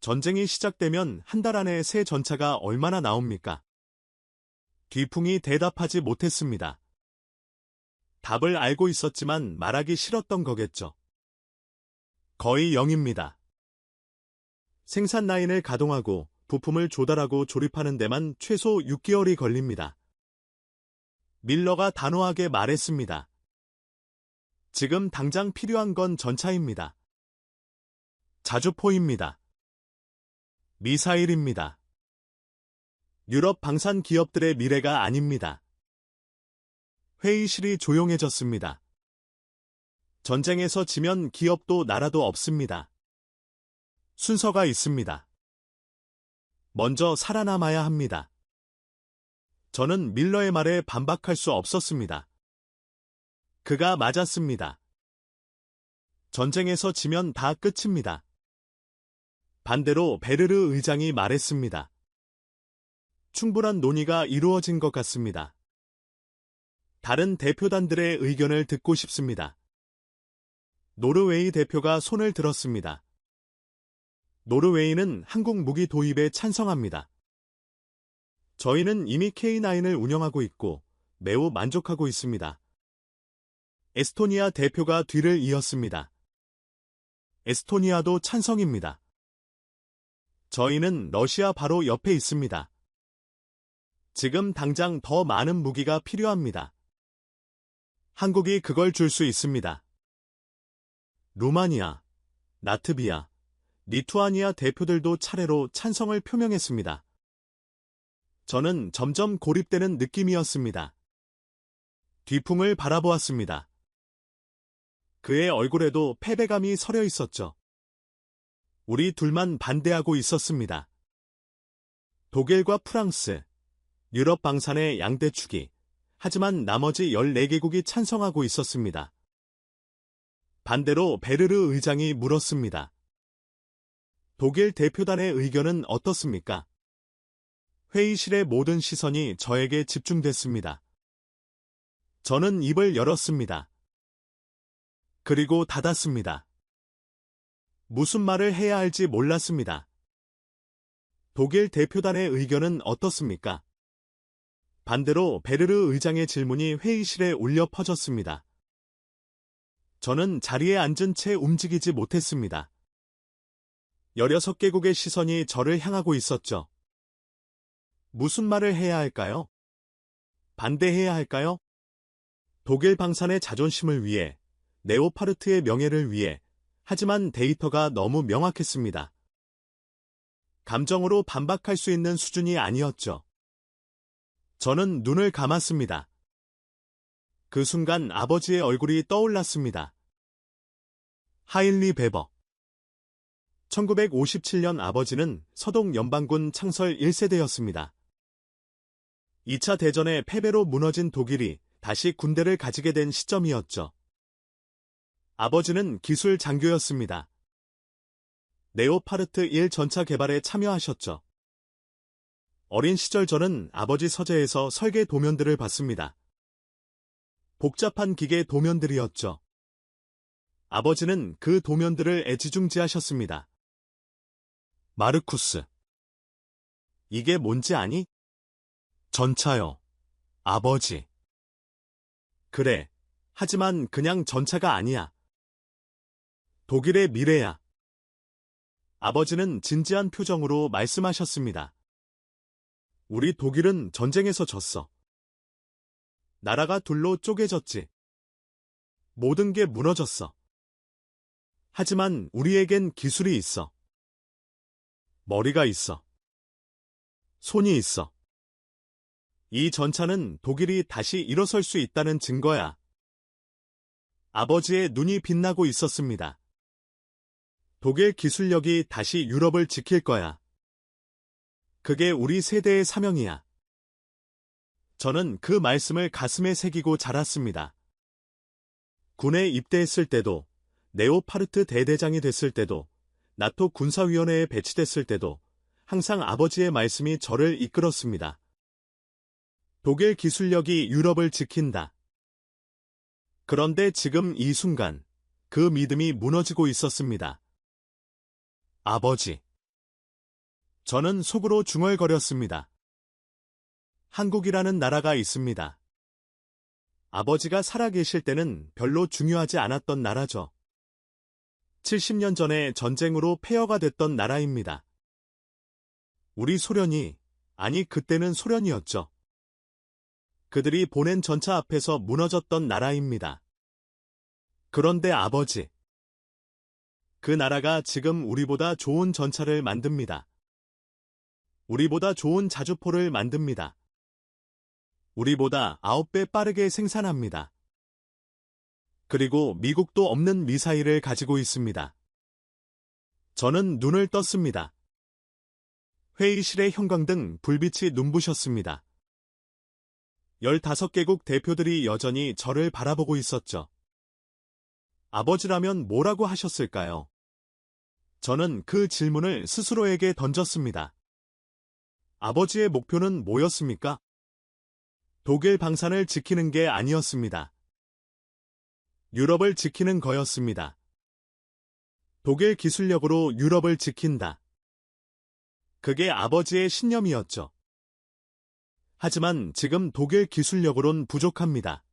전쟁이 시작되면 한 달 안에 새 전차가 얼마나 나옵니까? 뒤풍이 대답하지 못했습니다. 답을 알고 있었지만 말하기 싫었던 거겠죠. 거의 0입니다. 생산 라인을 가동하고 부품을 조달하고 조립하는 데만 최소 6개월이 걸립니다. 밀러가 단호하게 말했습니다. 지금 당장 필요한 건 전차입니다. 자주포입니다. 미사일입니다. 유럽 방산 기업들의 미래가 아닙니다. 회의실이 조용해졌습니다. 전쟁에서 지면 기업도 나라도 없습니다. 순서가 있습니다. 먼저 살아남아야 합니다. 저는 밀러의 말에 반박할 수 없었습니다. 그가 맞았습니다. 전쟁에서 지면 다 끝입니다. 반대로 베르르 의장이 말했습니다. 충분한 논의가 이루어진 것 같습니다. 다른 대표단들의 의견을 듣고 싶습니다. 노르웨이 대표가 손을 들었습니다. 노르웨이는 한국 무기 도입에 찬성합니다. 저희는 이미 K9을 운영하고 있고 매우 만족하고 있습니다. 에스토니아 대표가 뒤를 이었습니다. 에스토니아도 찬성입니다. 저희는 러시아 바로 옆에 있습니다. 지금 당장 더 많은 무기가 필요합니다. 한국이 그걸 줄 수 있습니다. 루마니아, 라트비아, 리투아니아 대표들도 차례로 찬성을 표명했습니다. 저는 점점 고립되는 느낌이었습니다. 뒤풍을 바라보았습니다. 그의 얼굴에도 패배감이 서려 있었죠. 우리 둘만 반대하고 있었습니다. 독일과 프랑스, 유럽 방산의 양대축이, 하지만 나머지 14개국이 찬성하고 있었습니다. 반대로 베르르 의장이 물었습니다. 독일 대표단의 의견은 어떻습니까? 회의실의 모든 시선이 저에게 집중됐습니다. 저는 입을 열었습니다. 그리고 닫았습니다. 무슨 말을 해야 할지 몰랐습니다. 독일 대표단의 의견은 어떻습니까? 반대로 베르르 의장의 질문이 회의실에 울려 퍼졌습니다. 저는 자리에 앉은 채 움직이지 못했습니다. 16개국의 시선이 저를 향하고 있었죠. 무슨 말을 해야 할까요? 반대해야 할까요? 독일 방산의 자존심을 위해, 네오파르트의 명예를 위해, 하지만 데이터가 너무 명확했습니다. 감정으로 반박할 수 있는 수준이 아니었죠. 저는 눈을 감았습니다. 그 순간 아버지의 얼굴이 떠올랐습니다. 하일리 베버. 1957년 아버지는 서독 연방군 창설 1세대였습니다. 2차 대전의 패배로 무너진 독일이 다시 군대를 가지게 된 시점이었죠. 아버지는 기술 장교였습니다. 네오파르트 1 전차 개발에 참여하셨죠. 어린 시절 저는 아버지 서재에서 설계 도면들을 봤습니다. 복잡한 기계 도면들이었죠. 아버지는 그 도면들을 애지중지하셨습니다. 마르쿠스. 이게 뭔지 아니? 전차요. 아버지. 그래. 하지만 그냥 전차가 아니야. 독일의 미래야. 아버지는 진지한 표정으로 말씀하셨습니다. 우리 독일은 전쟁에서 졌어. 나라가 둘로 쪼개졌지. 모든 게 무너졌어. 하지만 우리에겐 기술이 있어. 머리가 있어. 손이 있어. 이 전차는 독일이 다시 일어설 수 있다는 증거야. 아버지의 눈이 빛나고 있었습니다. 독일 기술력이 다시 유럽을 지킬 거야. 그게 우리 세대의 사명이야. 저는 그 말씀을 가슴에 새기고 자랐습니다. 군에 입대했을 때도, 네오파르트 대대장이 됐을 때도, 나토 군사위원회에 배치됐을 때도 항상 아버지의 말씀이 저를 이끌었습니다. 독일 기술력이 유럽을 지킨다. 그런데 지금 이 순간 그 믿음이 무너지고 있었습니다. 아버지. 저는 속으로 중얼거렸습니다. 한국이라는 나라가 있습니다. 아버지가 살아계실 때는 별로 중요하지 않았던 나라죠. 70년 전에 전쟁으로 폐허가 됐던 나라입니다. 우리 소련이, 아니 그때는 소련이었죠. 그들이 보낸 전차 앞에서 무너졌던 나라입니다. 그런데 아버지. 그 나라가 지금 우리보다 좋은 전차를 만듭니다. 우리보다 좋은 자주포를 만듭니다. 우리보다 9배 빠르게 생산합니다. 그리고 미국도 없는 미사일을 가지고 있습니다. 저는 눈을 떴습니다. 회의실의 형광등 불빛이 눈부셨습니다. 15개국 대표들이 여전히 저를 바라보고 있었죠. 아버지라면 뭐라고 하셨을까요? 저는 그 질문을 스스로에게 던졌습니다. 아버지의 목표는 뭐였습니까? 독일 방산을 지키는 게 아니었습니다. 유럽을 지키는 거였습니다. 독일 기술력으로 유럽을 지킨다. 그게 아버지의 신념이었죠. 하지만 지금 독일 기술력으론 부족합니다.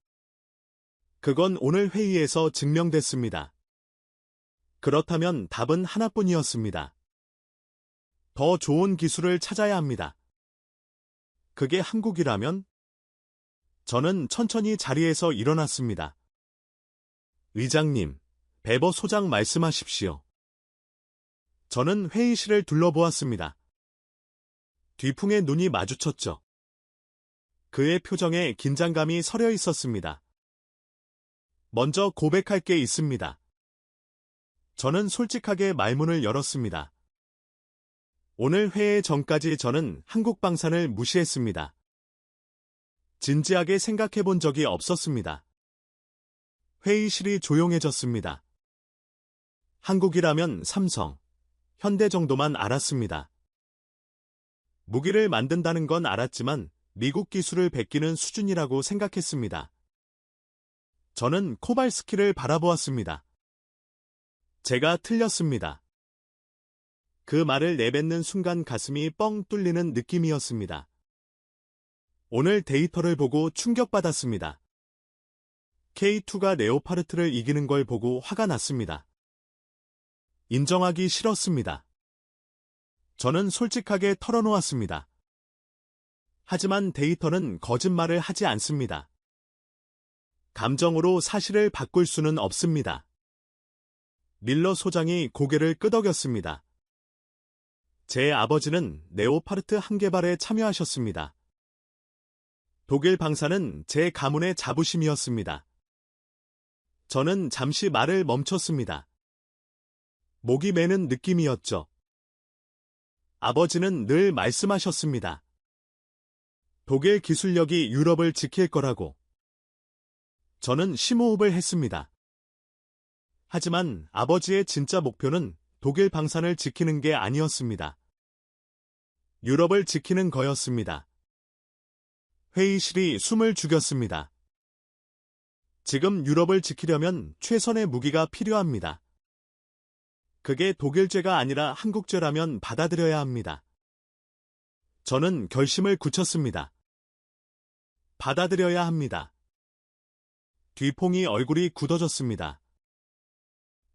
그건 오늘 회의에서 증명됐습니다. 그렇다면 답은 하나뿐이었습니다. 더 좋은 기술을 찾아야 합니다. 그게 한국이라면? 저는 천천히 자리에서 일어났습니다. 의장님, 베버 소장 말씀하십시오. 저는 회의실을 둘러보았습니다. 뒤풍의 눈이 마주쳤죠. 그의 표정에 긴장감이 서려 있었습니다. 먼저 고백할 게 있습니다. 저는 솔직하게 말문을 열었습니다. 오늘 회의 전까지 저는 한국 방산을 무시했습니다. 진지하게 생각해 본 적이 없었습니다. 회의실이 조용해졌습니다. 한국이라면 삼성, 현대 정도만 알았습니다. 무기를 만든다는 건 알았지만 미국 기술을 베끼는 수준이라고 생각했습니다. 저는 코발스키를 바라보았습니다. 제가 틀렸습니다. 그 말을 내뱉는 순간 가슴이 뻥 뚫리는 느낌이었습니다. 오늘 데이터를 보고 충격받았습니다. K2가 네오파르트를 이기는 걸 보고 화가 났습니다. 인정하기 싫었습니다. 저는 솔직하게 털어놓았습니다. 하지만 데이터는 거짓말을 하지 않습니다. 감정으로 사실을 바꿀 수는 없습니다. 밀러 소장이 고개를 끄덕였습니다. 제 아버지는 네오파르트 한 개발에 참여하셨습니다. 독일 방산은 제 가문의 자부심이었습니다. 저는 잠시 말을 멈췄습니다. 목이 메는 느낌이었죠. 아버지는 늘 말씀하셨습니다. 독일 기술력이 유럽을 지킬 거라고. 저는 심호흡을 했습니다. 하지만 아버지의 진짜 목표는 독일 방산을 지키는 게 아니었습니다. 유럽을 지키는 거였습니다. 회의실이 숨을 죽였습니다. 지금 유럽을 지키려면 최선의 무기가 필요합니다. 그게 독일죄가 아니라 한국죄라면 받아들여야 합니다. 저는 결심을 굳혔습니다. 받아들여야 합니다. 뒤퐁이 얼굴이 굳어졌습니다.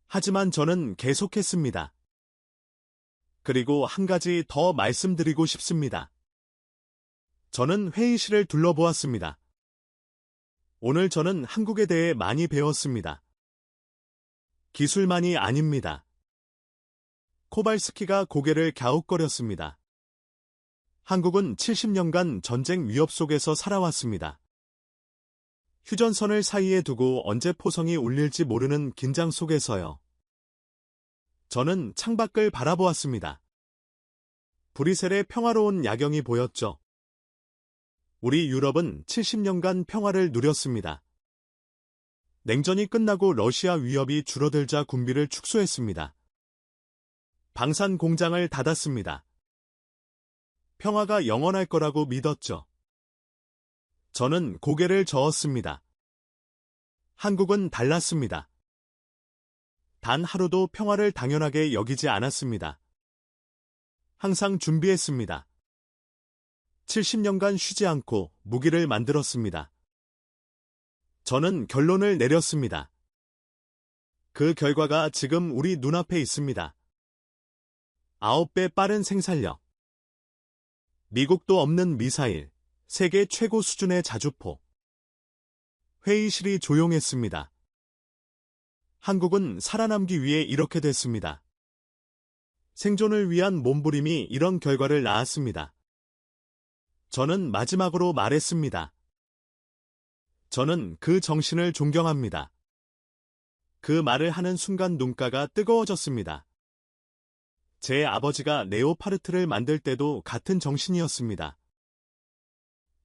하지만 저는 계속했습니다. 그리고 한 가지 더 말씀드리고 싶습니다. 저는 회의실을 둘러보았습니다. 오늘 저는 한국에 대해 많이 배웠습니다. 기술만이 아닙니다. 코발스키가 고개를 갸웃거렸습니다. 한국은 70년간 전쟁 위협 속에서 살아왔습니다. 휴전선을 사이에 두고 언제 포성이 울릴지 모르는 긴장 속에서요. 저는 창밖을 바라보았습니다. 브뤼셀의 평화로운 야경이 보였죠. 우리 유럽은 70년간 평화를 누렸습니다. 냉전이 끝나고 러시아 위협이 줄어들자 군비를 축소했습니다. 방산 공장을 닫았습니다. 평화가 영원할 거라고 믿었죠. 저는 고개를 저었습니다. 한국은 달랐습니다. 단 하루도 평화를 당연하게 여기지 않았습니다. 항상 준비했습니다. 70년간 쉬지 않고 무기를 만들었습니다. 저는 결론을 내렸습니다. 그 결과가 지금 우리 눈앞에 있습니다. 9배 빠른 생산력. 미국도 없는 미사일, 세계 최고 수준의 자주포. 회의실이 조용했습니다. 한국은 살아남기 위해 이렇게 됐습니다. 생존을 위한 몸부림이 이런 결과를 낳았습니다. 저는 마지막으로 말했습니다. 저는 그 정신을 존경합니다. 그 말을 하는 순간 눈가가 뜨거워졌습니다. 제 아버지가 레오파르트를 만들 때도 같은 정신이었습니다.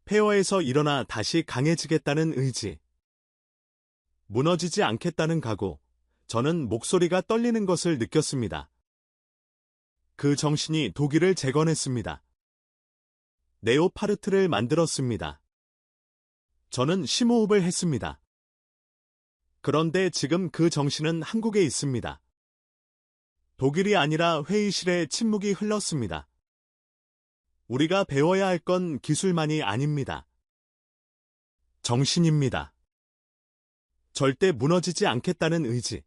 폐허에서 일어나 다시 강해지겠다는 의지. 무너지지 않겠다는 각오. 저는 목소리가 떨리는 것을 느꼈습니다. 그 정신이 독일을 재건했습니다. 레오파르트를 만들었습니다. 저는 심호흡을 했습니다. 그런데 지금 그 정신은 한국에 있습니다. 독일이 아니라 회의실에 침묵이 흘렀습니다. 우리가 배워야 할 건 기술만이 아닙니다. 정신입니다. 절대 무너지지 않겠다는 의지.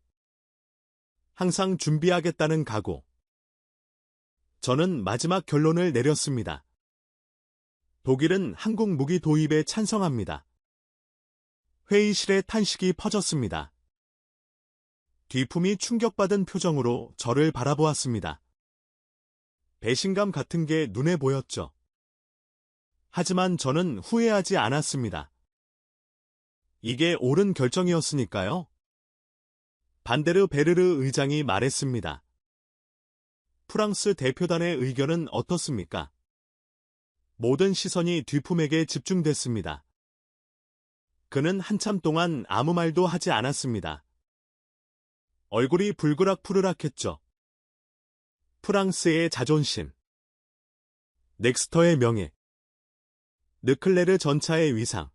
항상 준비하겠다는 각오. 저는 마지막 결론을 내렸습니다. 독일은 한국 무기 도입에 찬성합니다. 회의실의 탄식이 퍼졌습니다. 뒤품이 충격받은 표정으로 저를 바라보았습니다. 배신감 같은 게 눈에 보였죠. 하지만 저는 후회하지 않았습니다. 이게 옳은 결정이었으니까요. 반데르 베르르 의장이 말했습니다. 프랑스 대표단의 의견은 어떻습니까? 모든 시선이 뒤품에게 집중됐습니다. 그는 한참 동안 아무 말도 하지 않았습니다. 얼굴이 불그락푸르락했죠. 프랑스의 자존심, 넥스터의 명예, 르클레르 전차의 위상.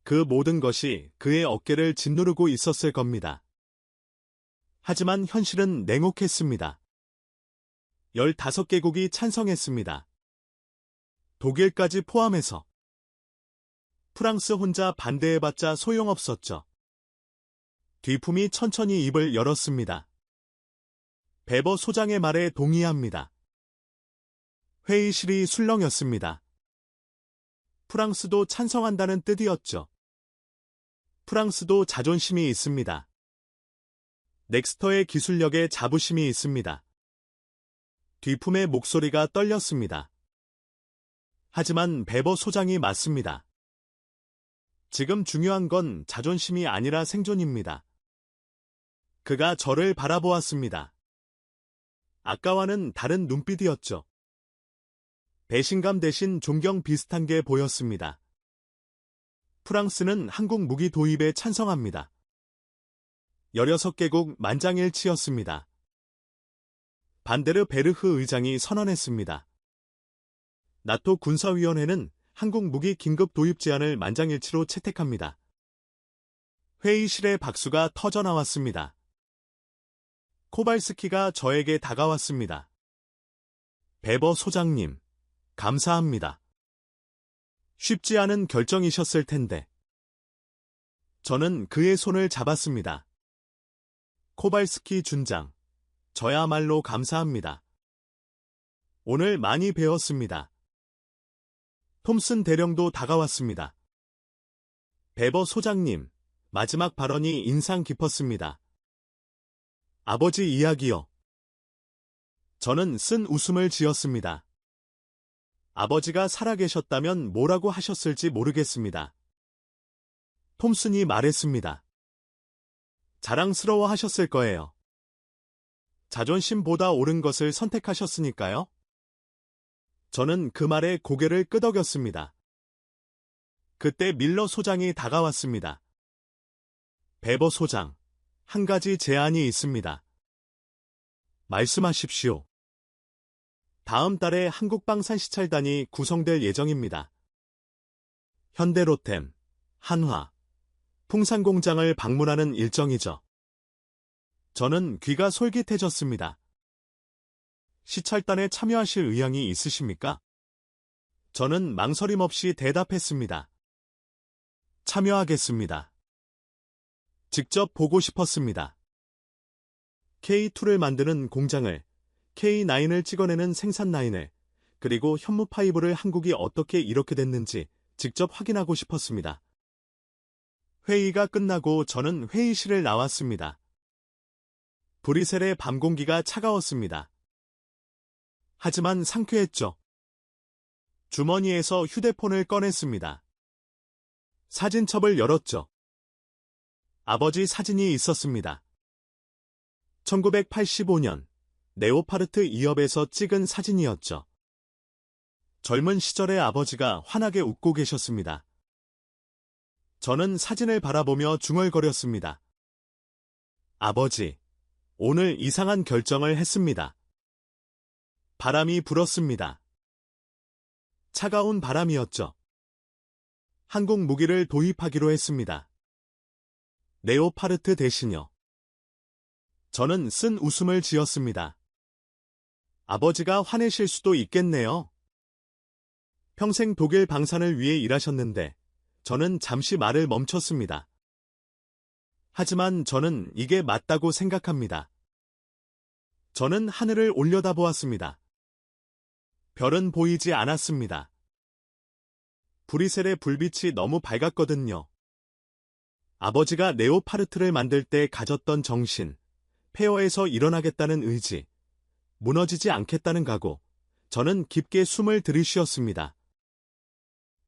그 모든 것이 그의 어깨를 짓누르고 있었을 겁니다. 하지만 현실은 냉혹했습니다. 15개국이 찬성했습니다. 독일까지 포함해서. 프랑스 혼자 반대해봤자 소용없었죠. 뒤품이 천천히 입을 열었습니다. 베버 소장의 말에 동의합니다. 회의실이 술렁였습니다. 프랑스도 찬성한다는 뜻이었죠. 프랑스도 자존심이 있습니다. 넥스터의 기술력에 자부심이 있습니다. 뒤품의 목소리가 떨렸습니다. 하지만 베버 소장이 맞습니다. 지금 중요한 건 자존심이 아니라 생존입니다. 그가 저를 바라보았습니다. 아까와는 다른 눈빛이었죠. 배신감 대신 존경 비슷한 게 보였습니다. 프랑스는 한국 무기 도입에 찬성합니다. 16개국 만장일치였습니다. 반데르 베르흐 의장이 선언했습니다. 나토 군사위원회는 한국 무기 긴급 도입 제안을 만장일치로 채택합니다. 회의실의 박수가 터져나왔습니다. 코발스키가 저에게 다가왔습니다. 베버 소장님, 감사합니다. 쉽지 않은 결정이셨을 텐데. 저는 그의 손을 잡았습니다. 코발스키 준장, 저야말로 감사합니다. 오늘 많이 배웠습니다. 톰슨 대령도 다가왔습니다. 베버 소장님, 마지막 발언이 인상 깊었습니다. 아버지 이야기요. 저는 쓴 웃음을 지었습니다. 아버지가 살아계셨다면 뭐라고 하셨을지 모르겠습니다. 톰슨이 말했습니다. 자랑스러워 하셨을 거예요. 자존심보다 옳은 것을 선택하셨으니까요. 저는 그 말에 고개를 끄덕였습니다. 그때 밀러 소장이 다가왔습니다. 베버 소장, 한 가지 제안이 있습니다. 말씀하십시오. 다음 달에 한국방산시찰단이 구성될 예정입니다. 현대로템, 한화, 풍산공장을 방문하는 일정이죠. 저는 귀가 솔깃해졌습니다. 시찰단에 참여하실 의향이 있으십니까? 저는 망설임 없이 대답했습니다. 참여하겠습니다. 직접 보고 싶었습니다. K2를 만드는 공장을, K9을 찍어내는 생산 라인을, 그리고 현무 파이브를 한국이 어떻게 이렇게 됐는지 직접 확인하고 싶었습니다. 회의가 끝나고 저는 회의실을 나왔습니다. 브뤼셀의 밤 공기가 차가웠습니다. 하지만 상쾌했죠. 주머니에서 휴대폰을 꺼냈습니다. 사진첩을 열었죠. 아버지 사진이 있었습니다. 1985년 네오파르트 2업에서 찍은 사진이었죠. 젊은 시절의 아버지가 환하게 웃고 계셨습니다. 저는 사진을 바라보며 중얼거렸습니다. 아버지, 오늘 이상한 결정을 했습니다. 바람이 불었습니다. 차가운 바람이었죠. 한국 무기를 도입하기로 했습니다. 네오파르트 대신요. 저는 쓴 웃음을 지었습니다. 아버지가 화내실 수도 있겠네요. 평생 독일 방산을 위해 일하셨는데 저는 잠시 말을 멈췄습니다. 하지만 저는 이게 맞다고 생각합니다. 저는 하늘을 올려다보았습니다. 별은 보이지 않았습니다. 브뤼셀의 불빛이 너무 밝았거든요. 아버지가 네오파르트를 만들 때 가졌던 정신, 폐허에서 일어나겠다는 의지, 무너지지 않겠다는 각오, 저는 깊게 숨을 들이쉬었습니다.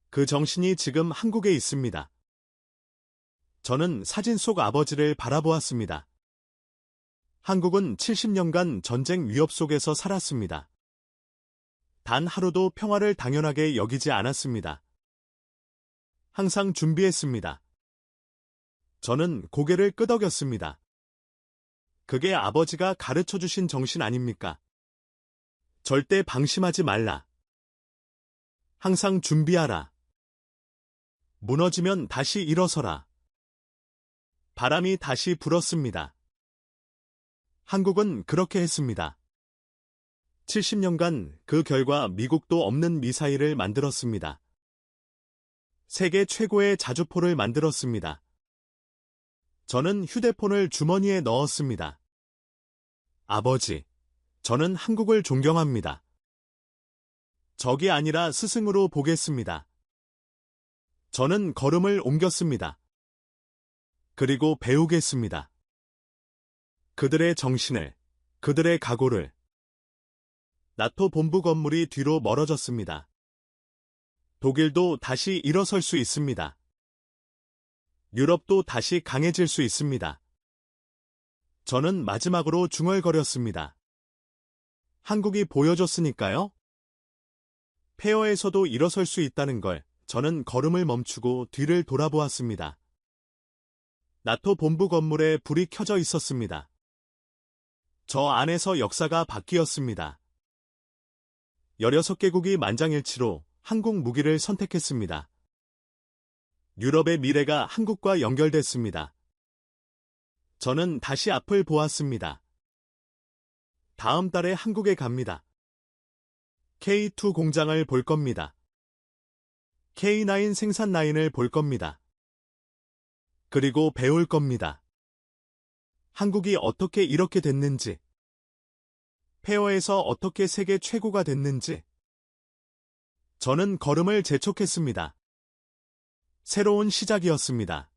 그 정신이 지금 한국에 있습니다. 저는 사진 속 아버지를 바라보았습니다. 한국은 70년간 전쟁 위협 속에서 살았습니다. 단 하루도 평화를 당연하게 여기지 않았습니다. 항상 준비했습니다. 저는 고개를 끄덕였습니다. 그게 아버지가 가르쳐주신 정신 아닙니까? 절대 방심하지 말라. 항상 준비하라. 무너지면 다시 일어서라. 바람이 다시 불었습니다. 한국은 그렇게 했습니다. 70년간 그 결과 미국도 없는 미사일을 만들었습니다. 세계 최고의 자주포를 만들었습니다. 저는 휴대폰을 주머니에 넣었습니다. 아버지, 저는 한국을 존경합니다. 적이 아니라 스승으로 보겠습니다. 저는 걸음을 옮겼습니다. 그리고 배우겠습니다. 그들의 정신을, 그들의 각오를. 나토 본부 건물이 뒤로 멀어졌습니다. 독일도 다시 일어설 수 있습니다. 유럽도 다시 강해질 수 있습니다. 저는 마지막으로 중얼거렸습니다. 한국이 보여줬으니까요. 폐허에서도 일어설 수 있다는 걸 저는 걸음을 멈추고 뒤를 돌아보았습니다. 나토 본부 건물에 불이 켜져 있었습니다. 저 안에서 역사가 바뀌었습니다. 16개국이 만장일치로 한국 무기를 선택했습니다. 유럽의 미래가 한국과 연결됐습니다. 저는 다시 앞을 보았습니다. 다음 달에 한국에 갑니다. K2 공장을 볼 겁니다. K9 생산 라인을 볼 겁니다. 그리고 배울 겁니다. 한국이 어떻게 이렇게 됐는지, 폐허에서 어떻게 세계 최고가 됐는지. 저는 걸음을 재촉했습니다. 새로운 시작이었습니다.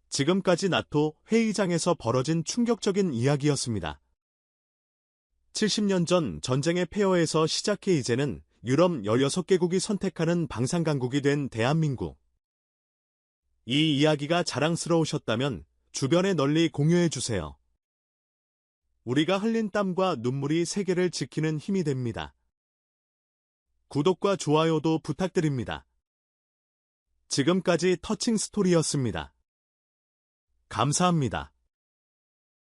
지금까지 나토 회의장에서 벌어진 충격적인 이야기였습니다. 70년 전 전쟁의 폐허에서 시작해 이제는 유럽 16개국이 선택하는 방산강국이 된 대한민국. 이 이야기가 자랑스러우셨다면 주변에 널리 공유해 주세요. 우리가 흘린 땀과 눈물이 세계를 지키는 힘이 됩니다. 구독과 좋아요도 부탁드립니다. 지금까지 터칭 스토리였습니다. 감사합니다.